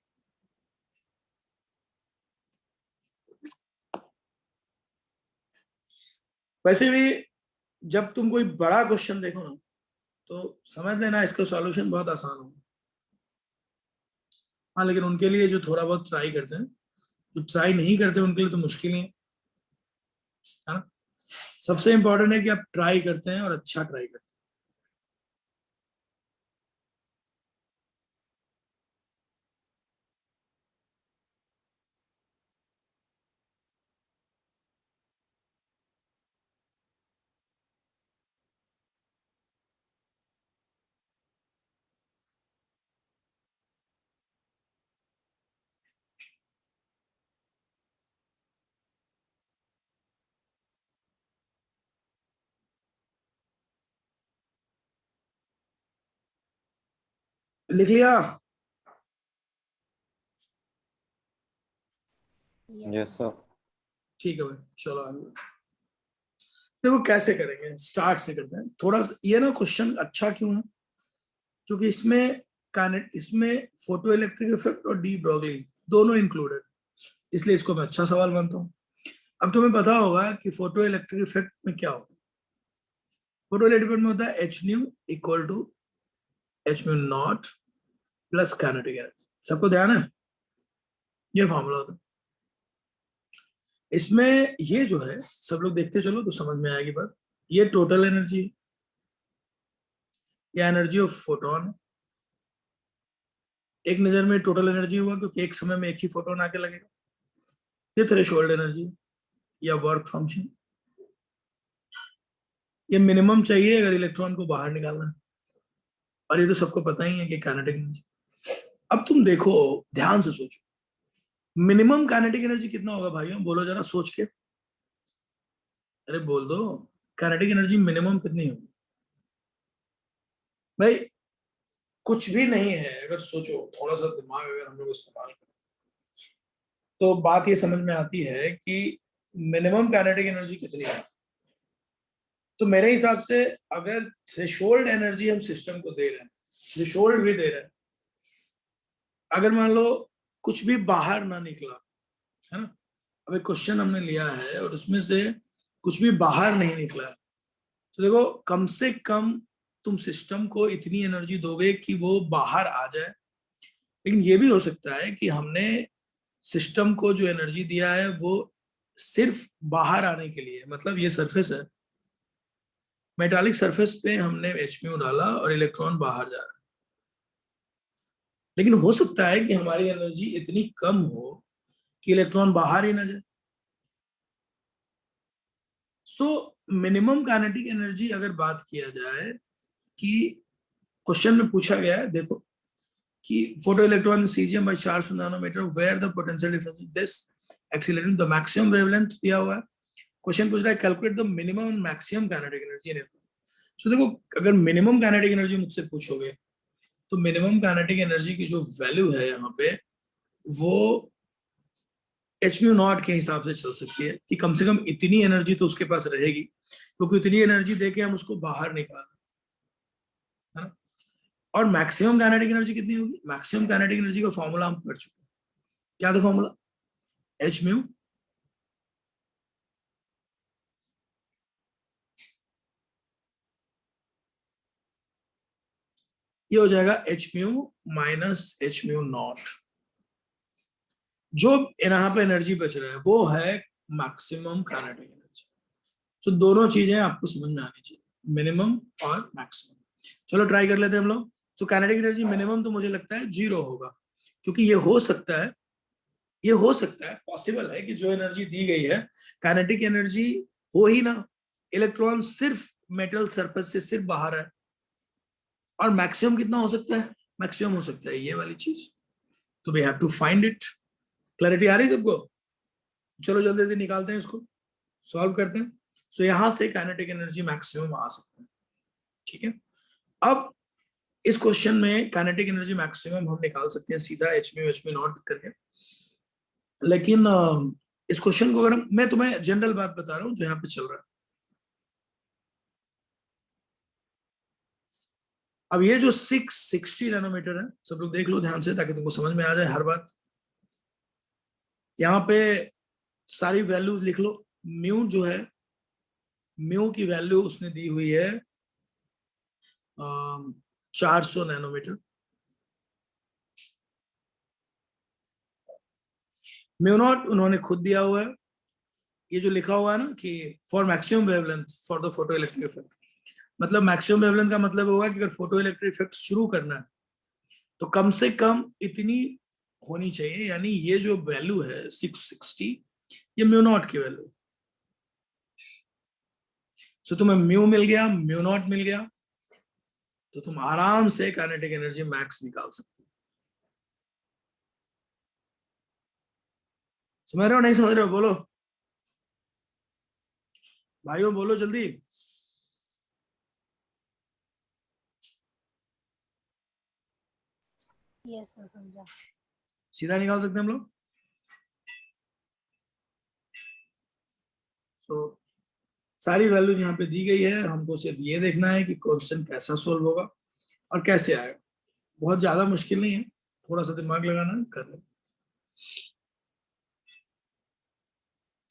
वैसे भी जब तुम कोई बड़ा क्वेश्चन देखो ना तो समझ लेना इसका सॉल्यूशन बहुत आसान होगा। हाँ, लेकिन उनके लिए जो थोड़ा बहुत ट्राई करते हैं, जो ट्राई नहीं करते उनके लिए तो मुश्किल ही है ना। सबसे इंपॉर्टेंट है कि आप ट्राई करते हैं और अच्छा ट्राई करते हैं। लिख लिया? Yes. Yes sir. ठीक है भाई, चलो आगे। देखो कैसे करेंगे, स्टार्ट से करते हैं। थोड़ा ये ना क्वेश्चन अच्छा क्यों है, क्योंकि इसमें फोटो इलेक्ट्रिक इफेक्ट और डी ब्रॉगली दोनों इंक्लूडेड, इसलिए इसको मैं अच्छा सवाल मानता हूँ। अब तुम्हें पता होगा कि फोटो इलेक्ट्रिक इफेक्ट में क्या होता है। फोटो इलेक्ट्रिक में होता है h nu equal to h mu naught plus kinetic energy. सबको ध्यान है, ये फॉर्मूला होता है। इसमें ये जो है सब लोग देखते चलो तो समझ में आएगी बात। ये टोटल एनर्जी, या एनर्जी ऑफ फोटोन। एक नजर में टोटल एनर्जी हुआ क्योंकि एक समय में एक ही फोटोन आके लगेगा। ये थ्रेशोल्ड एनर्जी या वर्क फंक्शन, ये मिनिमम चाहिए अगर इलेक्ट्रॉन को बाहर निकालना है, और ये तो सबको पता ही है कि काइनेटिक एनर्जी। अब तुम देखो, ध्यान से सोचो, मिनिमम काइनेटिक एनर्जी कितना होगा भाइयों, बोलो जरा सोच के। अरे बोल दो, काइनेटिक एनर्जी मिनिमम कितनी होगी भाई? कुछ भी नहीं है, अगर सोचो थोड़ा सा दिमाग अगर हम लोग इस्तेमाल करें तो बात ये समझ में आती है कि मिनिमम काइनेटिक एनर्जी कितनी है। तो मेरे हिसाब से अगर थ्रेशोल्ड एनर्जी हम सिस्टम को दे रहे हैं, थ्रेशोल्ड भी दे रहे हैं, अगर मान लो कुछ भी बाहर ना निकला, है ना। अब एक क्वेश्चन हमने लिया है और उसमें से कुछ भी बाहर नहीं निकला है, तो देखो कम से कम तुम सिस्टम को इतनी एनर्जी दोगे कि वो बाहर आ जाए। लेकिन ये भी हो सकता है कि हमने सिस्टम को जो एनर्जी दिया है वो सिर्फ बाहर आने के लिए, मतलब ये सरफेस है, मेटालिक सरफेस पे हमने एच म्यू डाला और इलेक्ट्रॉन बाहर जा रहा है। लेकिन हो सकता है कि हमारी एनर्जी इतनी कम हो कि इलेक्ट्रॉन बाहर ही ना जाए। सो मिनिमम काइनेटिक एनर्जी अगर बात किया जाए कि क्वेश्चन में पूछा गया है, देखो कि photo electron cesium by 400 nanometer where the potential difference this accelerating the maximum wavelength दिया हुआ है। क्वेश्चन पूछ रहा है calculate the minimum and maximum kinetic energy in electron. So देखो अगर मिनिमम काइनेटिक एनर्जी मुझसे पूछोगे तो मिनिमम काइनेटिक एनर्जी की जो वैल्यू है यहाँ पे वो एच म्यू नॉट के हिसाब से चल सकती है कि कम से कम इतनी एनर्जी तो उसके पास रहेगी, क्योंकि उतनी एनर्जी देके हम उसको बाहर निकाल, है ना। और मैक्सिमम काइनेटिक एनर्जी कितनी होगी? मैक्सिमम काइनेटिक एनर्जी का फॉर्मूला हम पढ़ चुके हैं। क्या था फॉर्मूला? एच म्यू ये हो जाएगा H mu minus H mu not. जो यहाँ पे एनर्जी बच रहा है वो है मैक्सिमम काइनेटिक एनर्जी। तो दोनों चीजें आपको समझ में आनी चाहिए, मिनिमम और मैक्सिमम। चलो ट्राई कर लेते हैं हम लोग। सो काइनेटिक एनर्जी मिनिमम तो मुझे लगता है 0 होगा, क्योंकि ये हो सकता है, ये हो सकता है, पॉसिबल है कि जो एनर्जी दी गई है काइनेटिक एनर्जी हो ही ना, इलेक्ट्रॉन सिर्फ मेटल सरफेस से सिर्फ बाहर है। और मैक्सिमम कितना हो सकता है? मैक्सिमम हो सकता है ये वाली चीज। तो we have to find it. Clarity आ रही है सबको? चलो जल्दी जल्दी निकालते हैं इसको, सॉल्व करते हैं। सो यहां से काइनेटिक एनर्जी मैक्सिमम आ सकता है। ठीक है, अब इस क्वेश्चन में काइनेटिक एनर्जी मैक्सिमम हम निकाल सकते हैं सीधा एच मी नॉट करके। लेकिन इस क्वेश्चन को अगर मैं तुम्हें जनरल बात बता रहा हूं जो यहाँ पे चल रहा है। अब ये जो 660 नैनोमीटर है, सब लोग देख लो ध्यान से ताकि तुमको समझ में आ जाए हर बात। यहाँ पे सारी वैल्यूज लिख लो। म्यू जो है, म्यू की वैल्यू उसने दी हुई है 400 नैनोमीटर। म्यू नॉट उन्होंने खुद दिया हुआ है। ये जो लिखा हुआ है ना कि for maximum wavelength for the photo electric effect, मतलब मैक्सिमम वेवलेंथ का मतलब होगा कि अगर फोटो इलेक्ट्रिक इफेक्ट शुरू करना है तो कम से कम इतनी होनी चाहिए, यानी ये जो वैल्यू है 660, ये म्यू नॉट की वैल्यू। सो तुम्हें म्यू मिल गया, म्यू नॉट मिल गया, तो तुम आराम से काइनेटिक एनर्जी मैक्स निकाल सकते हो। समझ रहे हो नहीं समझ रहे हो? बोलो भाइयों, बोलो जल्दी। यस सर, समझा। सीधा निकाल सकते हैं हम लोग। तो सारी वैल्यूज यहाँ पे दी गई है, हमको सिर्फ ये देखना है कि क्वेश्चन कैसा सोल्व होगा और कैसे आएगा। बहुत ज्यादा मुश्किल नहीं है, थोड़ा सा दिमाग लगाना है, कर ले।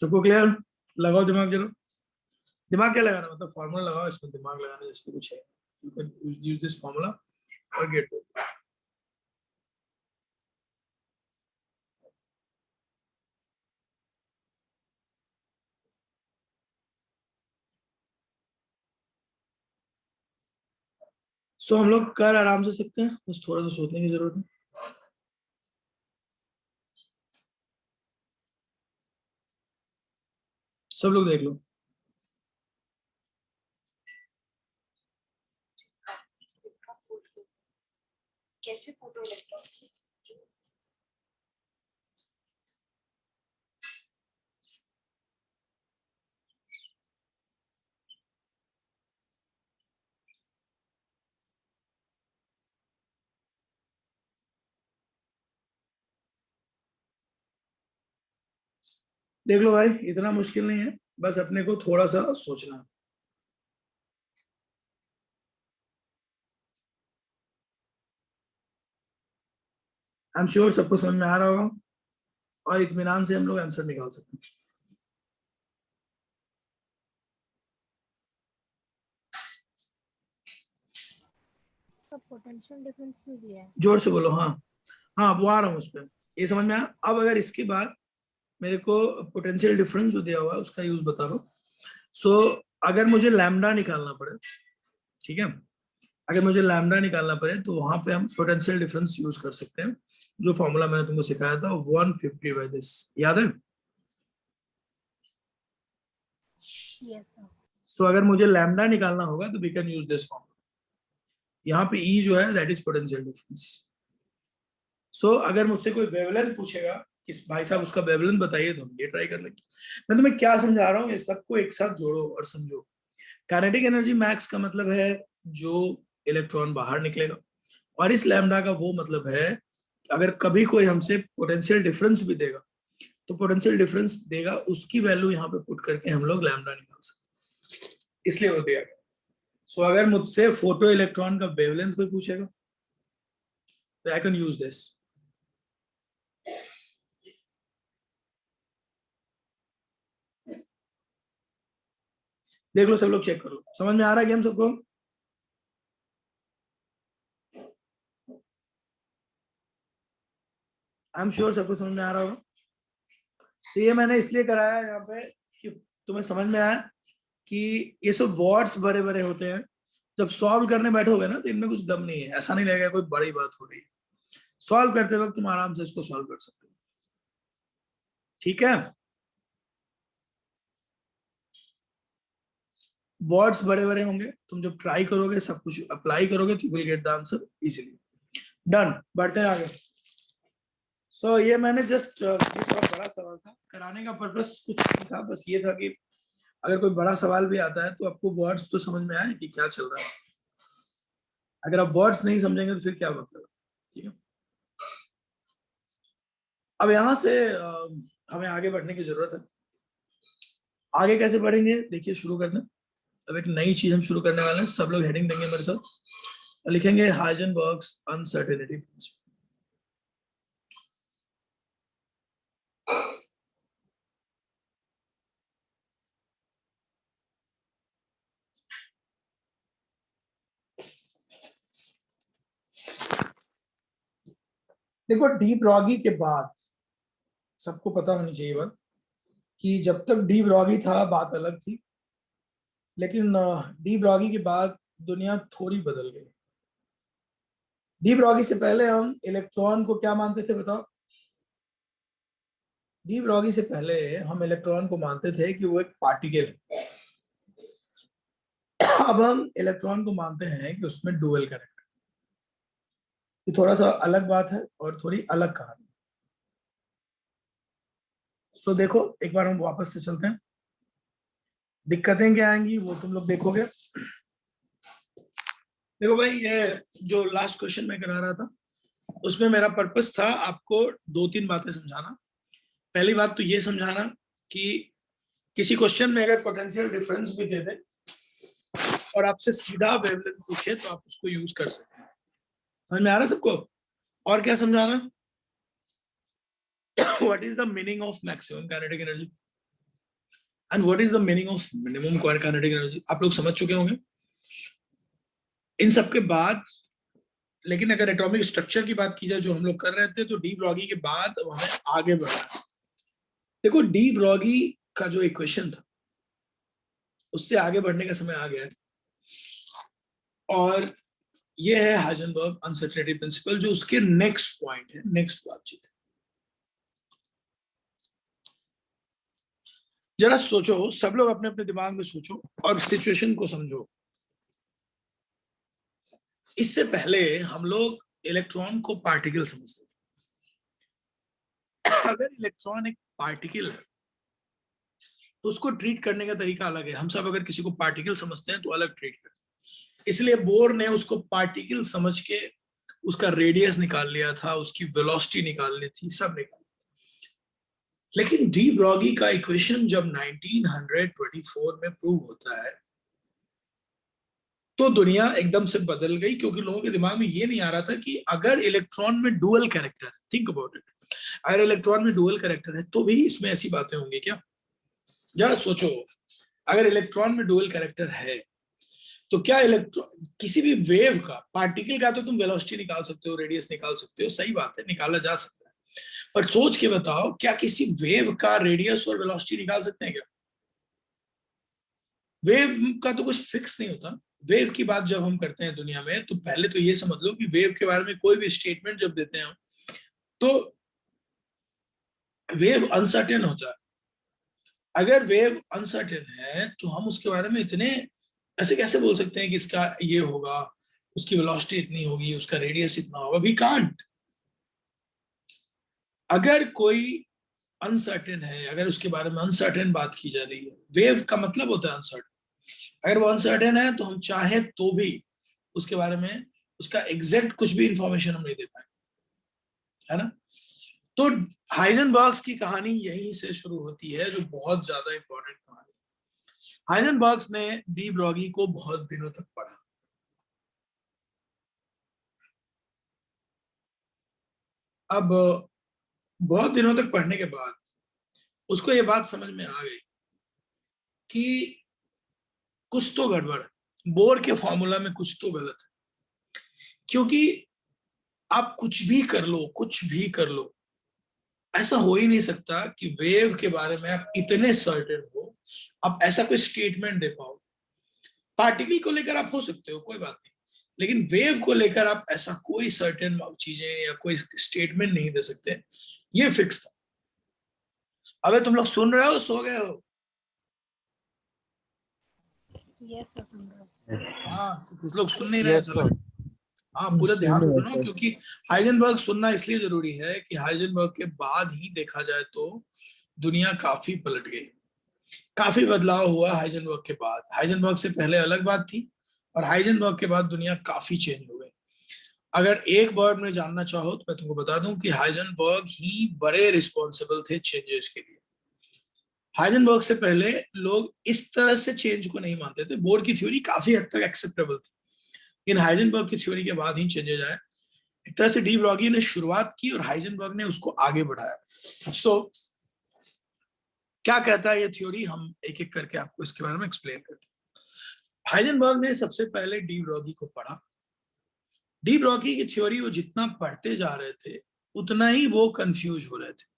सबको क्लियर? लगाओ दिमाग जरा। दिमाग क्या लगाना, मतलब फॉर्मूला लगाओ, इसमें दिमाग लगाने जैसे कुछ है। You can use this formula और गेट इट। सो हम लोग कर आराम से सकते हैं, बस थोड़ा सा सोचने की जरूरत है। सब लोग देख लो। कैसे फोटो इलेक्ट्रॉन देख लो भाई, इतना मुश्किल नहीं है, बस अपने को थोड़ा सा सोचना है। आई एम श्योर सबको समझ में आ रहा होगा और इत्मीनान से हम लोग आंसर निकाल सकते हैं। सब पोटेंशियल डिफरेंस क्यों दिया है? जोर से बोलो। हाँ हाँ, वो आ रहा हूँ उस पर। ये समझ में आया? अब अगर इसके बाद मेरे को पोटेंशियल डिफरेंस जो दिया हुआ है उसका यूज बता दो। सो अगर मुझे लैम्डा निकालना पड़े, ठीक है, अगर मुझे लैम्डा निकालना पड़े तो वहां पे हम पोटेंशियल डिफरेंस यूज कर सकते हैं, जो फॉर्मूला मैंने तुमको सिखाया था 150 बाय दिस, याद है? Yes sir. सो अगर मुझे लैम्डा निकालना होगा तो we can use this formula. यहाँ पे ई जो है that is potential difference. So अगर मुझसे कोई वेवलेंथ पूछेगा कि भाई साहब उसका वेवलेंथ बताइए, तो हम ये ट्राई कर लेंगे। मैं तुम्हें क्या समझा रहा हूँ, ये सबको एक साथ जोड़ो और समझो। काइनेटिक एनर्जी मैक्स का मतलब है जो इलेक्ट्रॉन बाहर निकलेगा, और इस लैम्डा का वो मतलब है अगर कभी कोई हमसे पोटेंशियल डिफरेंस भी देगा तो पोटेंशियल डिफरेंस देगा, उसकी वैल्यू यहाँ पे पुट करके हम लोग लैम्डा निकाल सकते हैं, इसलिए वो दिया गया। सो अगर मुझसे फोटो इलेक्ट्रॉन का वेवलेंथ कोई पूछेगा तो आई कैन यूज दिस। देख लो सब लोग, चेक कर लो, समझ में आ रहा है गेम सबको? आई एम श्योर सबको समझ में आ रहा होगा। तो ये मैंने इसलिए कराया यहाँ पे कि तुम्हें समझ में आया कि ये सब वर्ड्स बड़े बड़े होते हैं जब सॉल्व करने बैठोगे ना तो इनमें कुछ दम नहीं है, ऐसा नहीं लगेगा कोई बड़ी बात हो रही है। सॉल्व करते वक्त तुम आराम से इसको सॉल्व कर सकते हो, ठीक है। वर्ड्स बड़े बड़े होंगे, तुम जब ट्राई करोगे सब कुछ अप्लाई करोगे तो you will get the answer easily. Done, बढ़ते हैं आगे। सो ये मैंने जस्ट ये थोड़ा बड़ा सवाल था, कराने का पर्पस कुछ नहीं था, बस ये था कि अगर कोई बड़ा सवाल भी आता है तो आपको वर्ड्स तो समझ में आए कि क्या चल रहा है। अगर आप वर्ड्स नहीं समझेंगे तो फिर क्या मतलब है, ठीक है। अब यहां से हमें आगे बढ़ने की जरूरत है। आगे कैसे बढ़ेंगे देखिए, शुरू करना। अब एक नई चीज हम शुरू करने वाले हैं, सब लोग हेडिंग देंगे मेरे साथ, लिखेंगे हाइजेनबर्ग्स अनसर्टेनिटी प्रिंसिपल। देखो, डी ब्रॉगी के बाद सबको पता होनी चाहिए बात कि जब तक डी ब्रॉगी था बात अलग थी, लेकिन डी ब्रॉगी के बाद दुनिया थोड़ी बदल गई। डी ब्रॉगी से पहले हम इलेक्ट्रॉन को क्या मानते थे बताओ? डी ब्रॉगी से पहले हम इलेक्ट्रॉन को मानते थे कि वो एक पार्टिकल है। अब हम इलेक्ट्रॉन को मानते हैं कि उसमें डुअल कैरेक्टर। ये थोड़ा सा अलग बात है और थोड़ी अलग कहानी। सो देखो, एक बार हम वापस से चलते हैं। दिक्कतें क्या आएंगी वो तुम लोग देखोगे। देखो भाई, ये जो लास्ट क्वेश्चन मैं करा रहा था उसमें मेरा पर्पस था आपको दो तीन बातें समझाना। पहली बात तो ये समझाना कि किसी क्वेश्चन में अगर पोटेंशियल डिफरेंस भी दे दे और आपसे सीधा वेवलेंथ पूछे तो आप उसको यूज कर सकते हैं। समझ में आ रहा है सबको? और क्या समझाना? What is the meaning of maximum kinetic energy and what is the meaning of minimum kinetic energy, आप लोग समझ चुके होंगे इन सब के बाद। लेकिन अगर एटॉमिक स्ट्रक्चर की बात की जाए जो हम लोग कर रहे थे, तो डी ब्रॉगी के बाद हमें आगे बढ़ना है। देखो, डी ब्रॉगी का जो इक्वेशन था उससे आगे बढ़ने का समय आ गया है, और ये है हाइजेनबर्ग अनसर्टेनिटी प्रिंसिपल, जो उसके नेक्स्ट पॉइंट है, नेक्स्ट बातचीत है। जरा सोचो, सब लोग अपने अपने दिमाग में सोचो और सिचुएशन को समझो। इससे पहले हम लोग इलेक्ट्रॉन को पार्टिकल समझते थे। अगर इलेक्ट्रॉन एक पार्टिकल है तो उसको ट्रीट करने का तरीका अलग है। हम सब अगर किसी को पार्टिकल समझते हैं तो अलग ट्रीट करते हैं। इसलिए बोर ने उसको पार्टिकल समझ के उसका रेडियस निकाल लिया था, उसकी वेलोसिटी निकाल ली थी, सब निकाल। लेकिन डी ब्रॉगी का इक्वेशन जब 1924 में प्रूव होता है तो दुनिया एकदम से बदल गई, क्योंकि लोगों के दिमाग में ये नहीं आ रहा था कि अगर इलेक्ट्रॉन में dual character, think about it, अगर इलेक्ट्रॉन में डुअल कैरेक्टर है तो भी इसमें ऐसी बातें होंगी क्या? जरा सोचो, अगर इलेक्ट्रॉन में डुअल कैरेक्टर है तो क्या इलेक्ट्रॉन किसी भी वेव का, पार्टिकल का तो तुम वेलोसिटी निकाल सकते हो, रेडियस निकाल सकते हो, सही बात है, निकाला जा सकता है, पर सोच के बताओ क्या किसी वेव का रेडियस और वेलोसिटी निकाल सकते हैं क्या? वेव का तो कुछ फिक्स नहीं होता। वेव की बात जब हम करते हैं दुनिया में, तो पहले तो ये समझ लो कि वेव के बारे में कोई भी स्टेटमेंट जब देते हैं तो वेव अनसर्टेन होता है। अगर वेव अनसर्टेन है तो हम उसके बारे में इतने ऐसे कैसे बोल सकते हैं कि इसका ये होगा, उसकी वेलोसिटी इतनी होगी, उसका रेडियस इतना होगा? We can't. अगर कोई अनसर्टेन है, अगर उसके बारे में अनसर्टेन बात की जा रही है, वेव का मतलब होता है अनसर्टेन। अगर वो अनसर्टेन है तो हम चाहे तो भी उसके बारे में उसका एग्जैक्ट कुछ भी इंफॉर्मेशन हम नहीं दे पाए, है ना? तो हाइजेनबर्ग्स की कहानी यहीं से शुरू होती है, जो बहुत ज्यादा इंपॉर्टेंट कहानी है। हाइजेनबर्ग्स ने डी ब्रॉगी को बहुत दिनों तक पढ़ा। अब बहुत दिनों तक पढ़ने के बाद उसको ये बात समझ में आ गई कि कुछ तो गड़बड़ है, बोर के फॉर्मूला में कुछ तो गलत है। क्योंकि आप कुछ भी कर लो, कुछ भी कर लो, ऐसा हो ही नहीं सकता कि वेव के बारे में आप इतने सर्टेन हो, आप ऐसा कोई स्टेटमेंट दे पाओ पार्टिकल को लेकर आप हो सकते हो, कोई बात नहीं, लेकिन वेव को लेकर आप ऐसा कोई सर्टेन चीजें या कोई स्टेटमेंट नहीं दे सकते, ये फिक्स था। अबे तुम लोग सुन रहे हो, सो गए हो? Yes, sir, सुन रहा हूँ। हाँ, कुछ लोग सुन नहीं रहे हैं, Yes, चलो। sir. हाँ, पूरा ध्यान से सुन रहे सुनो, हैं, क्योंकि हाइजेनबर्ग सुनना इसलिए जरूरी है कि हाइजेनबर्ग के बाद ही देखा जाए तो दुनिया काफी पलट गई, काफी बदलाव हुआ हाइजेनबर्ग के बाद। हाइजेनबर्ग से पहले अलग बात थी, और हाइजेनबर्ग के बाद दुनिया काफी चेंज हो गई। अगर एक वर्ड में जानना चाहो तो मैं तुमको बता दूं कि हाइजेनबर्ग ही बड़े रिस्पॉन्सिबल थे चेंजेस के लिए। हाइजेनबर्ग से पहले लोग इस तरह से चेंज को नहीं मानते थे, बोर की थ्योरी काफी हद तक एक्सेप्टेबल थी, इन हाइजेनबर्ग की थ्योरी के बाद ही चेंजेस आए। एक तरह से डी ब्रॉगी ने शुरुआत की और हाइजेनबर्ग ने उसको आगे बढ़ाया। सो क्या कहता है ये थ्योरी, हम एक एक करके आपको इसके बारे में एक्सप्लेन करते हैं। हाइजेनबर्ग ने सबसे पहले डी ब्रॉगी को पढ़ा। डी ब्रॉगी की थ्योरी वो जितना पढ़ते जा रहे थे उतना ही वो कंफ्यूज हो रहे थे।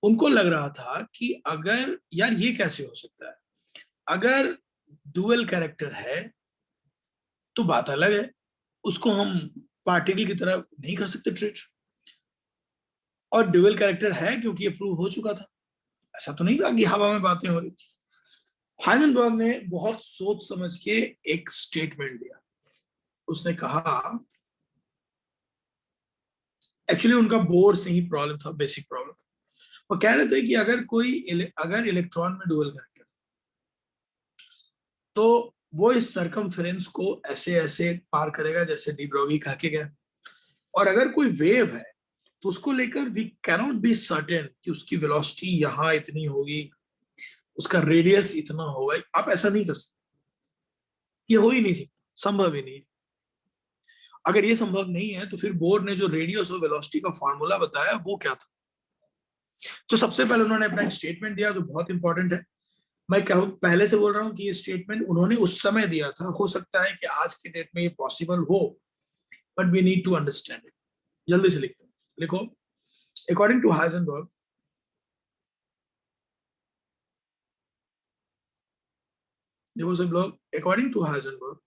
उनको लग रहा था कि अगर यार ये कैसे हो सकता है, अगर डुअल कैरेक्टर है तो बात अलग है, उसको हम पार्टिकल की तरह नहीं कर सकते ट्रीट, और डुअल कैरेक्टर है क्योंकि ये प्रूव हो चुका था, ऐसा तो नहीं था कि हवा में बातें हो रही थी। हाइजेनबर्ग ने बहुत सोच समझ के एक स्टेटमेंट दिया। उसने कहा, एक्चुअली उनका बोर से ही प्रॉब्लम था, बेसिक प्रॉब्लम। वो कह रहे थे कि अगर इलेक्ट्रॉन में डुअल कैरेक्टर तो वो इस सरकमफेरेंस को ऐसे ऐसे पार करेगा जैसे डी ब्रॉगी कह के गया, और अगर कोई वेव है तो उसको लेकर वी कैनॉट बी सर्टेन कि उसकी वेलोसिटी यहाँ इतनी होगी, उसका रेडियस इतना होगा। आप ऐसा नहीं कर सकते, ये हो ही नहीं सकता, संभव ही नहीं। अगर ये संभव नहीं है तो फिर बोर ने जो रेडियस और वेलोसिटी का फॉर्मूला बताया वो क्या था? तो सबसे पहले उन्होंने अपना एक स्टेटमेंट दिया जो बहुत इंपॉर्टेंट है। मैं पहले से बोल रहा हूं कि ये स्टेटमेंट उन्होंने उस समय दिया था, हो सकता है कि आज के डेट में ये पॉसिबल हो, but we need to understand it. जल्दी से लिखते हैं, लिखो। अकॉर्डिंग टू हाइजेनबर्ग, देखो सब लोग, according to Heisenberg,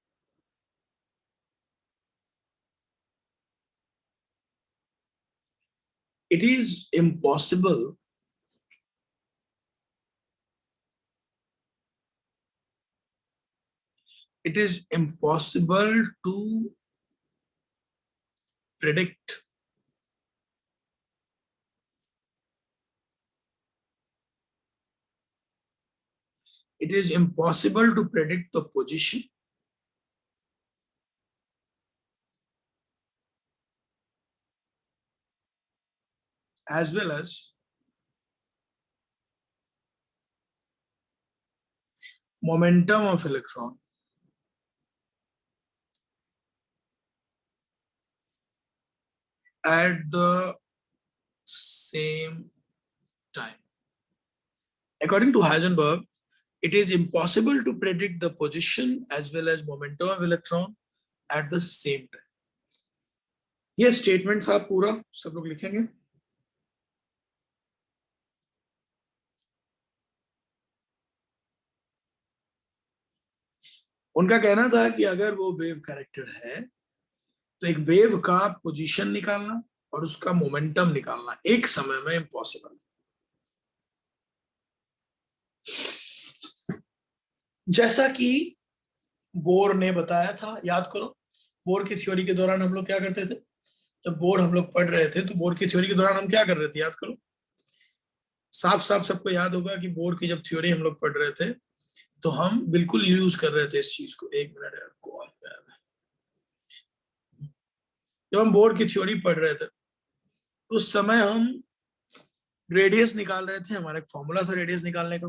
it is impossible to predict the position as well as momentum of electron at the same time. According to Heisenberg, it is impossible to predict the position as well as momentum of electron at the same time. ये statement था पूरा, सब लोग लिखेंगे। उनका कहना था कि अगर वो वेव कैरेक्टर है तो एक वेव का पोजीशन निकालना और उसका मोमेंटम निकालना एक समय में इम्पॉसिबल। जैसा कि बोर ने बताया था, याद करो, बोर की थ्योरी के दौरान हम लोग क्या करते थे? जब बोर हम लोग पढ़ रहे थे तो बोर की थ्योरी के दौरान हम क्या कर रहे थे, याद करो। साफ साफ सबको याद होगा कि बोर की जब थ्योरी हम लोग पढ़ रहे थे तो हम बिल्कुल यूज कर रहे थे इस चीज को। एक मिनट यार, कॉल पे। जब हम बोर की थ्योरी पढ़ रहे थे तो उस समय हम रेडियस निकाल रहे थे, हमारा एक फॉर्मूला था रेडियस निकालने का,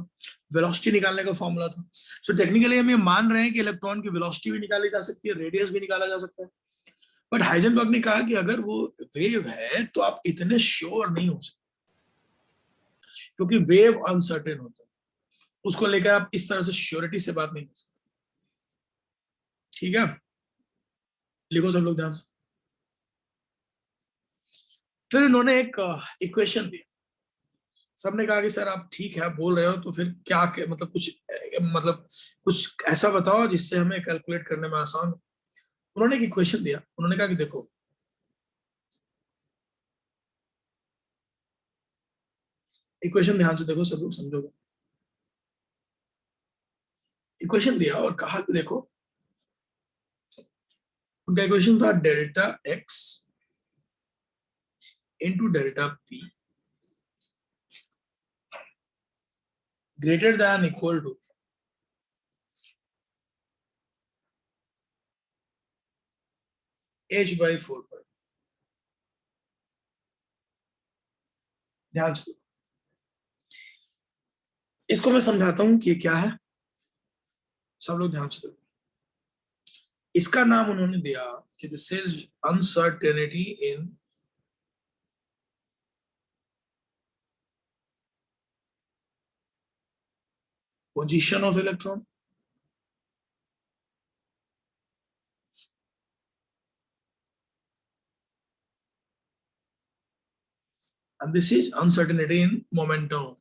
वेलोसिटी निकालने का फॉर्मूला था। सो टेक्निकली हम ये मान रहे हैं कि इलेक्ट्रॉन की वेलोसिटी भी निकाली जा सकती है, रेडियस भी निकाला जा सकता है। बट हाइजेनबर्ग ने कहा कि अगर वो वेव है तो आप इतने श्योर नहीं हो सकते, क्योंकि वेव अनसर्टेन होता है, उसको लेकर आप इस तरह से श्योरिटी से बात नहीं कर सकते। ठीक है, लिखो सब लोग ध्यान से। फिर इन्होंने एक इक्वेशन दिया, सबने कहा कि सर आप ठीक है, आप बोल रहे हो, तो फिर क्या मतलब कुछ ऐसा बताओ जिससे हमें कैलकुलेट करने में आसान हो। उन्होंने एक इक्वेशन दिया, उन्होंने कहा कि देखो इक्वेशन ध्यान से देखो, सब लोग समझोगे। इक्वेशन दिया और कहा कि देखो, उनका इक्वेशन था delta x into delta p greater than equal to h/4 ध्यान से, इसको मैं समझाता हूं कि ये क्या है, सब लोग ध्यान से देखो। इसका नाम उन्होंने दिया कि this is uncertainty in position of electron. And this is uncertainty in momentum.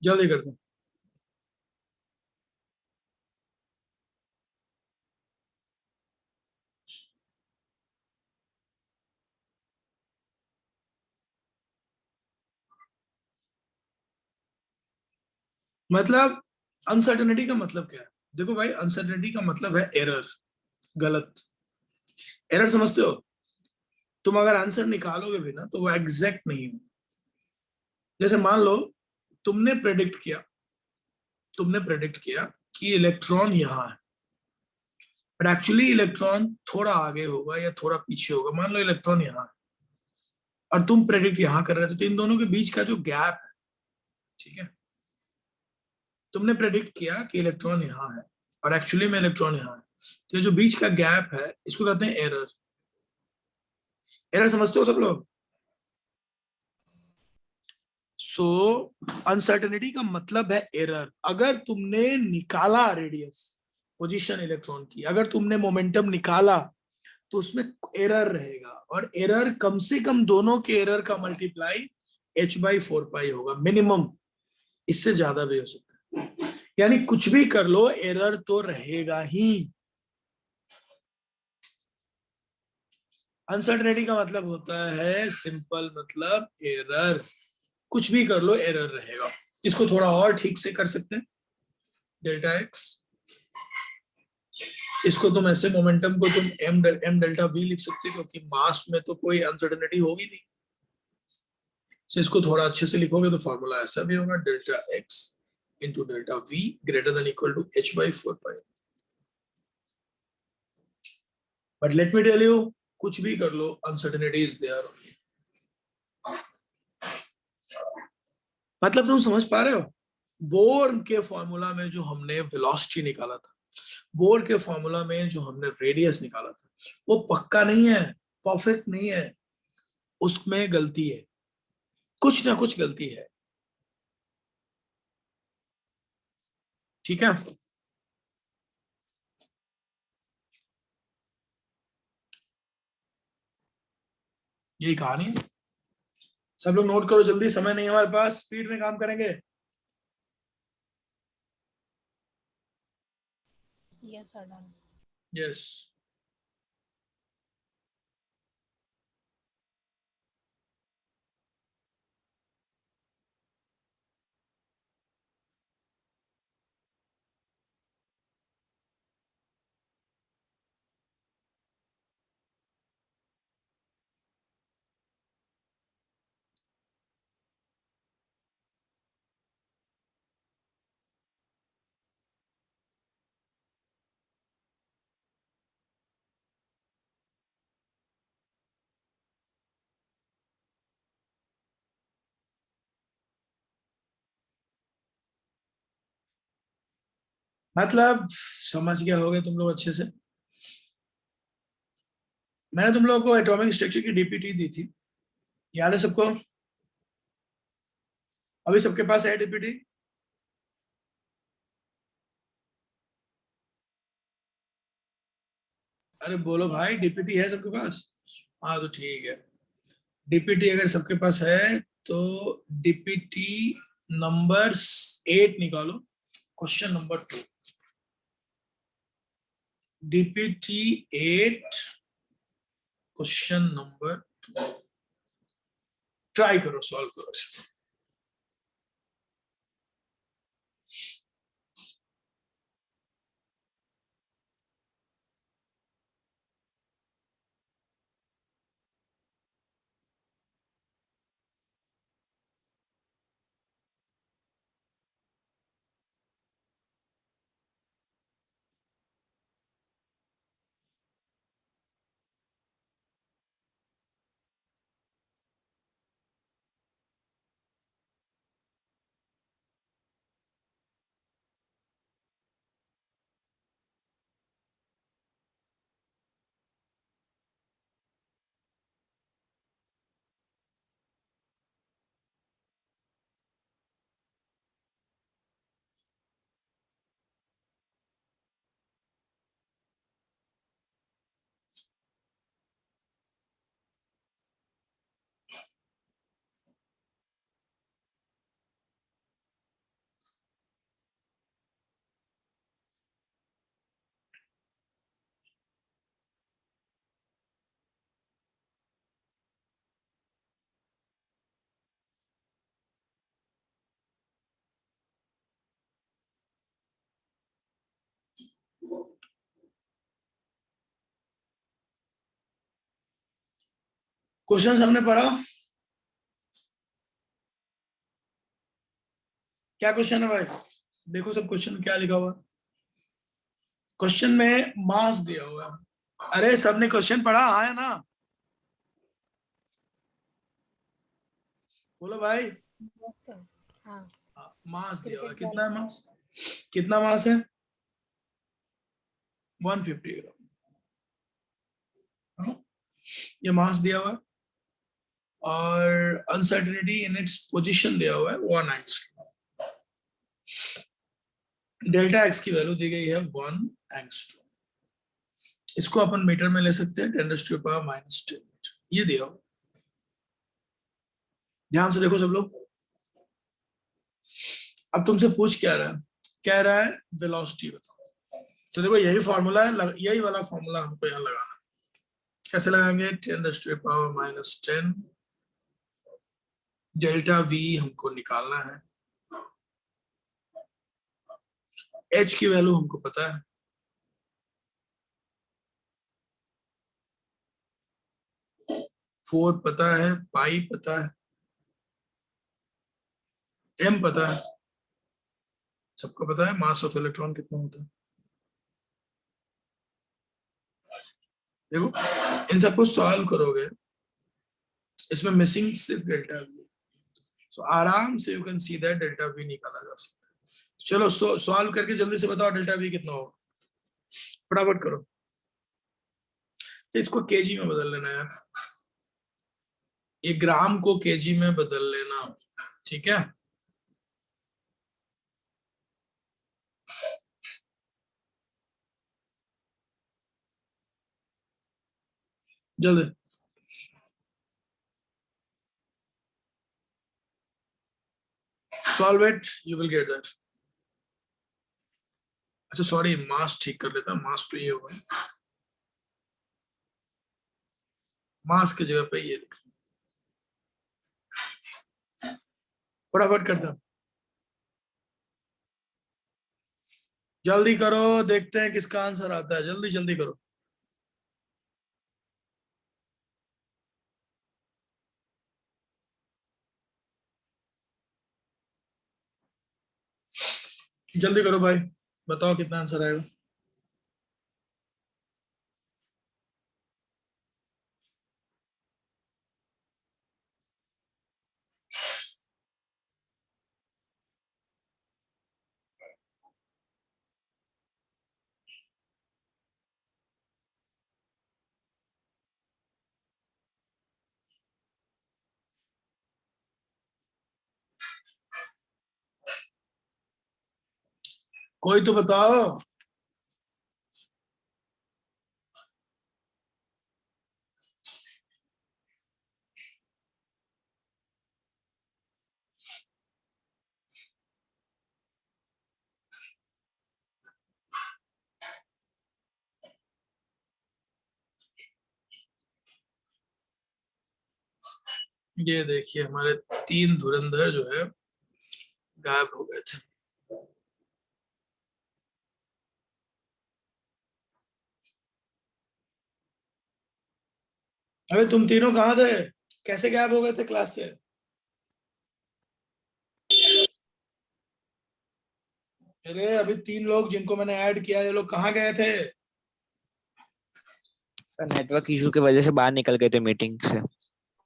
जल्दी कर दो। मतलब अनसर्टेनिटी का मतलब क्या है? देखो भाई, अनसर्टेनिटी का मतलब है एरर, गलत। एरर समझते हो? तुम अगर आंसर निकालोगे भी ना तो वो एग्जैक्ट नहीं हो। जैसे मान लो तुमने प्रेडिक्ट किया कि इलेक्ट्रॉन यहाँ है, बट एक्चुअली इलेक्ट्रॉन थोड़ा आगे होगा या थोड़ा पीछे होगा। मान लो इलेक्ट्रॉन यहाँ है और तुम प्रेडिक्ट यहाँ कर रहे थे, तो इन दोनों के बीच का जो गैप है, ठीक है, तुमने प्रेडिक्ट किया कि इलेक्ट्रॉन यहाँ है और एक्चुअली में इलेक्ट्रॉन यहाँ है, तो ये जो बीच का गैप है इसको कहते हैं एरर। एरर समझते हो सब लोग? सो अनसर्टेनिटी का मतलब है एरर। अगर तुमने निकाला रेडियस, पोजीशन इलेक्ट्रॉन की, अगर तुमने मोमेंटम निकाला तो उसमें एरर रहेगा, और एरर कम से कम दोनों के एरर का मल्टीप्लाई h/4 होगा मिनिमम। इससे ज्यादा भी हो सकता है, यानी कुछ भी कर लो एरर तो रहेगा ही। अनसर्टेनिटी का मतलब होता है सिंपल, मतलब एरर। कुछ भी कर लो एरर रहेगा। इसको थोड़ा और ठीक से कर सकते हैं, डेल्टा एक्स, इसको तुम ऐसे, मोमेंटम को तुम एम डेल्टा वी लिख सकते हो, क्योंकि मास में तो कोई अनसर्टेनिटी होगी नहीं। तो इसको थोड़ा अच्छे से लिखोगे तो फॉर्मूला ऐसा भी होगा, delta x into delta v greater than equal to h/4। But let me tell you, कुछ भी कर लो अनसर्टेनिटी इज देयर ओनली। मतलब तुम समझ पा रहे हो? बोर के फॉर्मूला में जो हमने वेलोसिटी निकाला था, बोर के फॉर्मूला में जो हमने रेडियस निकाला था, वो पक्का नहीं है, परफेक्ट नहीं है, उसमें गलती है, कुछ ना कुछ गलती है। ठीक है, यही कहानी है। सब लोग नोट करो जल्दी, समय नहीं है हमारे पास, स्पीड में काम करेंगे। Yes, sir, done. यस। मतलब समझ गया होगे तुम लोग अच्छे से। मैंने तुम लोगों को एटॉमिक स्ट्रक्चर की डीपीटी दी थी, याद है सबको? अभी सबके पास है डीपीटी? अरे बोलो भाई, डीपीटी है सबके पास? हाँ तो ठीक है। डीपीटी अगर सबके पास है तो डीपीटी नंबर 8 निकालो, question number 2। DPT 8 question number 2, try करो, सॉल्व करो इसे। क्वेश्चन हमने पढ़ा, क्या क्वेश्चन है भाई? देखो सब क्वेश्चन क्या लिखा हुआ है। क्वेश्चन में मास दिया हुआ है। अरे सबने क्वेश्चन पढ़ा? हाँ है ना? बोलो भाई। Yes, sir. हाँ. मास दिया हुआ है, क्रिकेट कितना बॉल. है मास? कितना मास है? 150 ग्राम। हाँ? ये मास दिया हुआ है और अनसर्टेनिटी इन इट्स पोजीशन दिया हुआ है 1 एंगस्ट्रॉम। डेल्टा एक्स की वैल्यू दी गई है 1 एंगस्ट्रॉम। इसको अपन मीटर में ले सकते हैं, 10⁻⁻10 मीटर, ये दिया हुआ। ध्यान से देखो सब लोग। अब तुमसे पूछ क्या रहा है? कह रहा है वेलोसिटी बताओ। तो देखो यही फॉर्मूला है, यही वाला फॉर्मूला हमको यहाँ लगाना है। कैसे लगाएंगे? 10⁻⁻10 डेल्टा वी हमको निकालना है। एच की वैल्यू हमको पता है, फोर पता है, पाई पता है, एम पता है, सबको पता है मास ऑफ इलेक्ट्रॉन कितना होता है। देखो इन सबको सॉल्व करोगे, इसमें मिसिंग सिर्फ डेल्टा वी है, तो आराम से you can see that delta we निकाला जा सकता है। चलो सॉल्व करके जल्दी से बताओ डेल्टा वी कितना होगा, फटाफट करो। तो इसको केजी में बदल लेना यार, ये ग्राम को केजी में बदल लेना, ठीक है? जल्दी solve it, you will get that. अच्छा सॉरी, मास ठीक कर लेता, मास तो ये होगा, मास की जगह पे ये लिख, फटाफट करता हूं, जल्दी करो, देखते हैं किसका आंसर आता है, जल्दी जल्दी करो। जल्दी करो भाई, बताओ कितना आंसर आएगा। कोई तो बताओ। ये देखिए हमारे 3 धुरंधर जो है गायब हो गए थे। अबे तुम तीनों कहाँ थे? कैसे गायब हो गए थे क्लास से? अरे अभी 3 लोग जिनको मैंने ऐड किया, ये लोग कहाँ गए थे? सर नेटवर्क इशू की वजह से बाहर निकल गए थे मीटिंग से।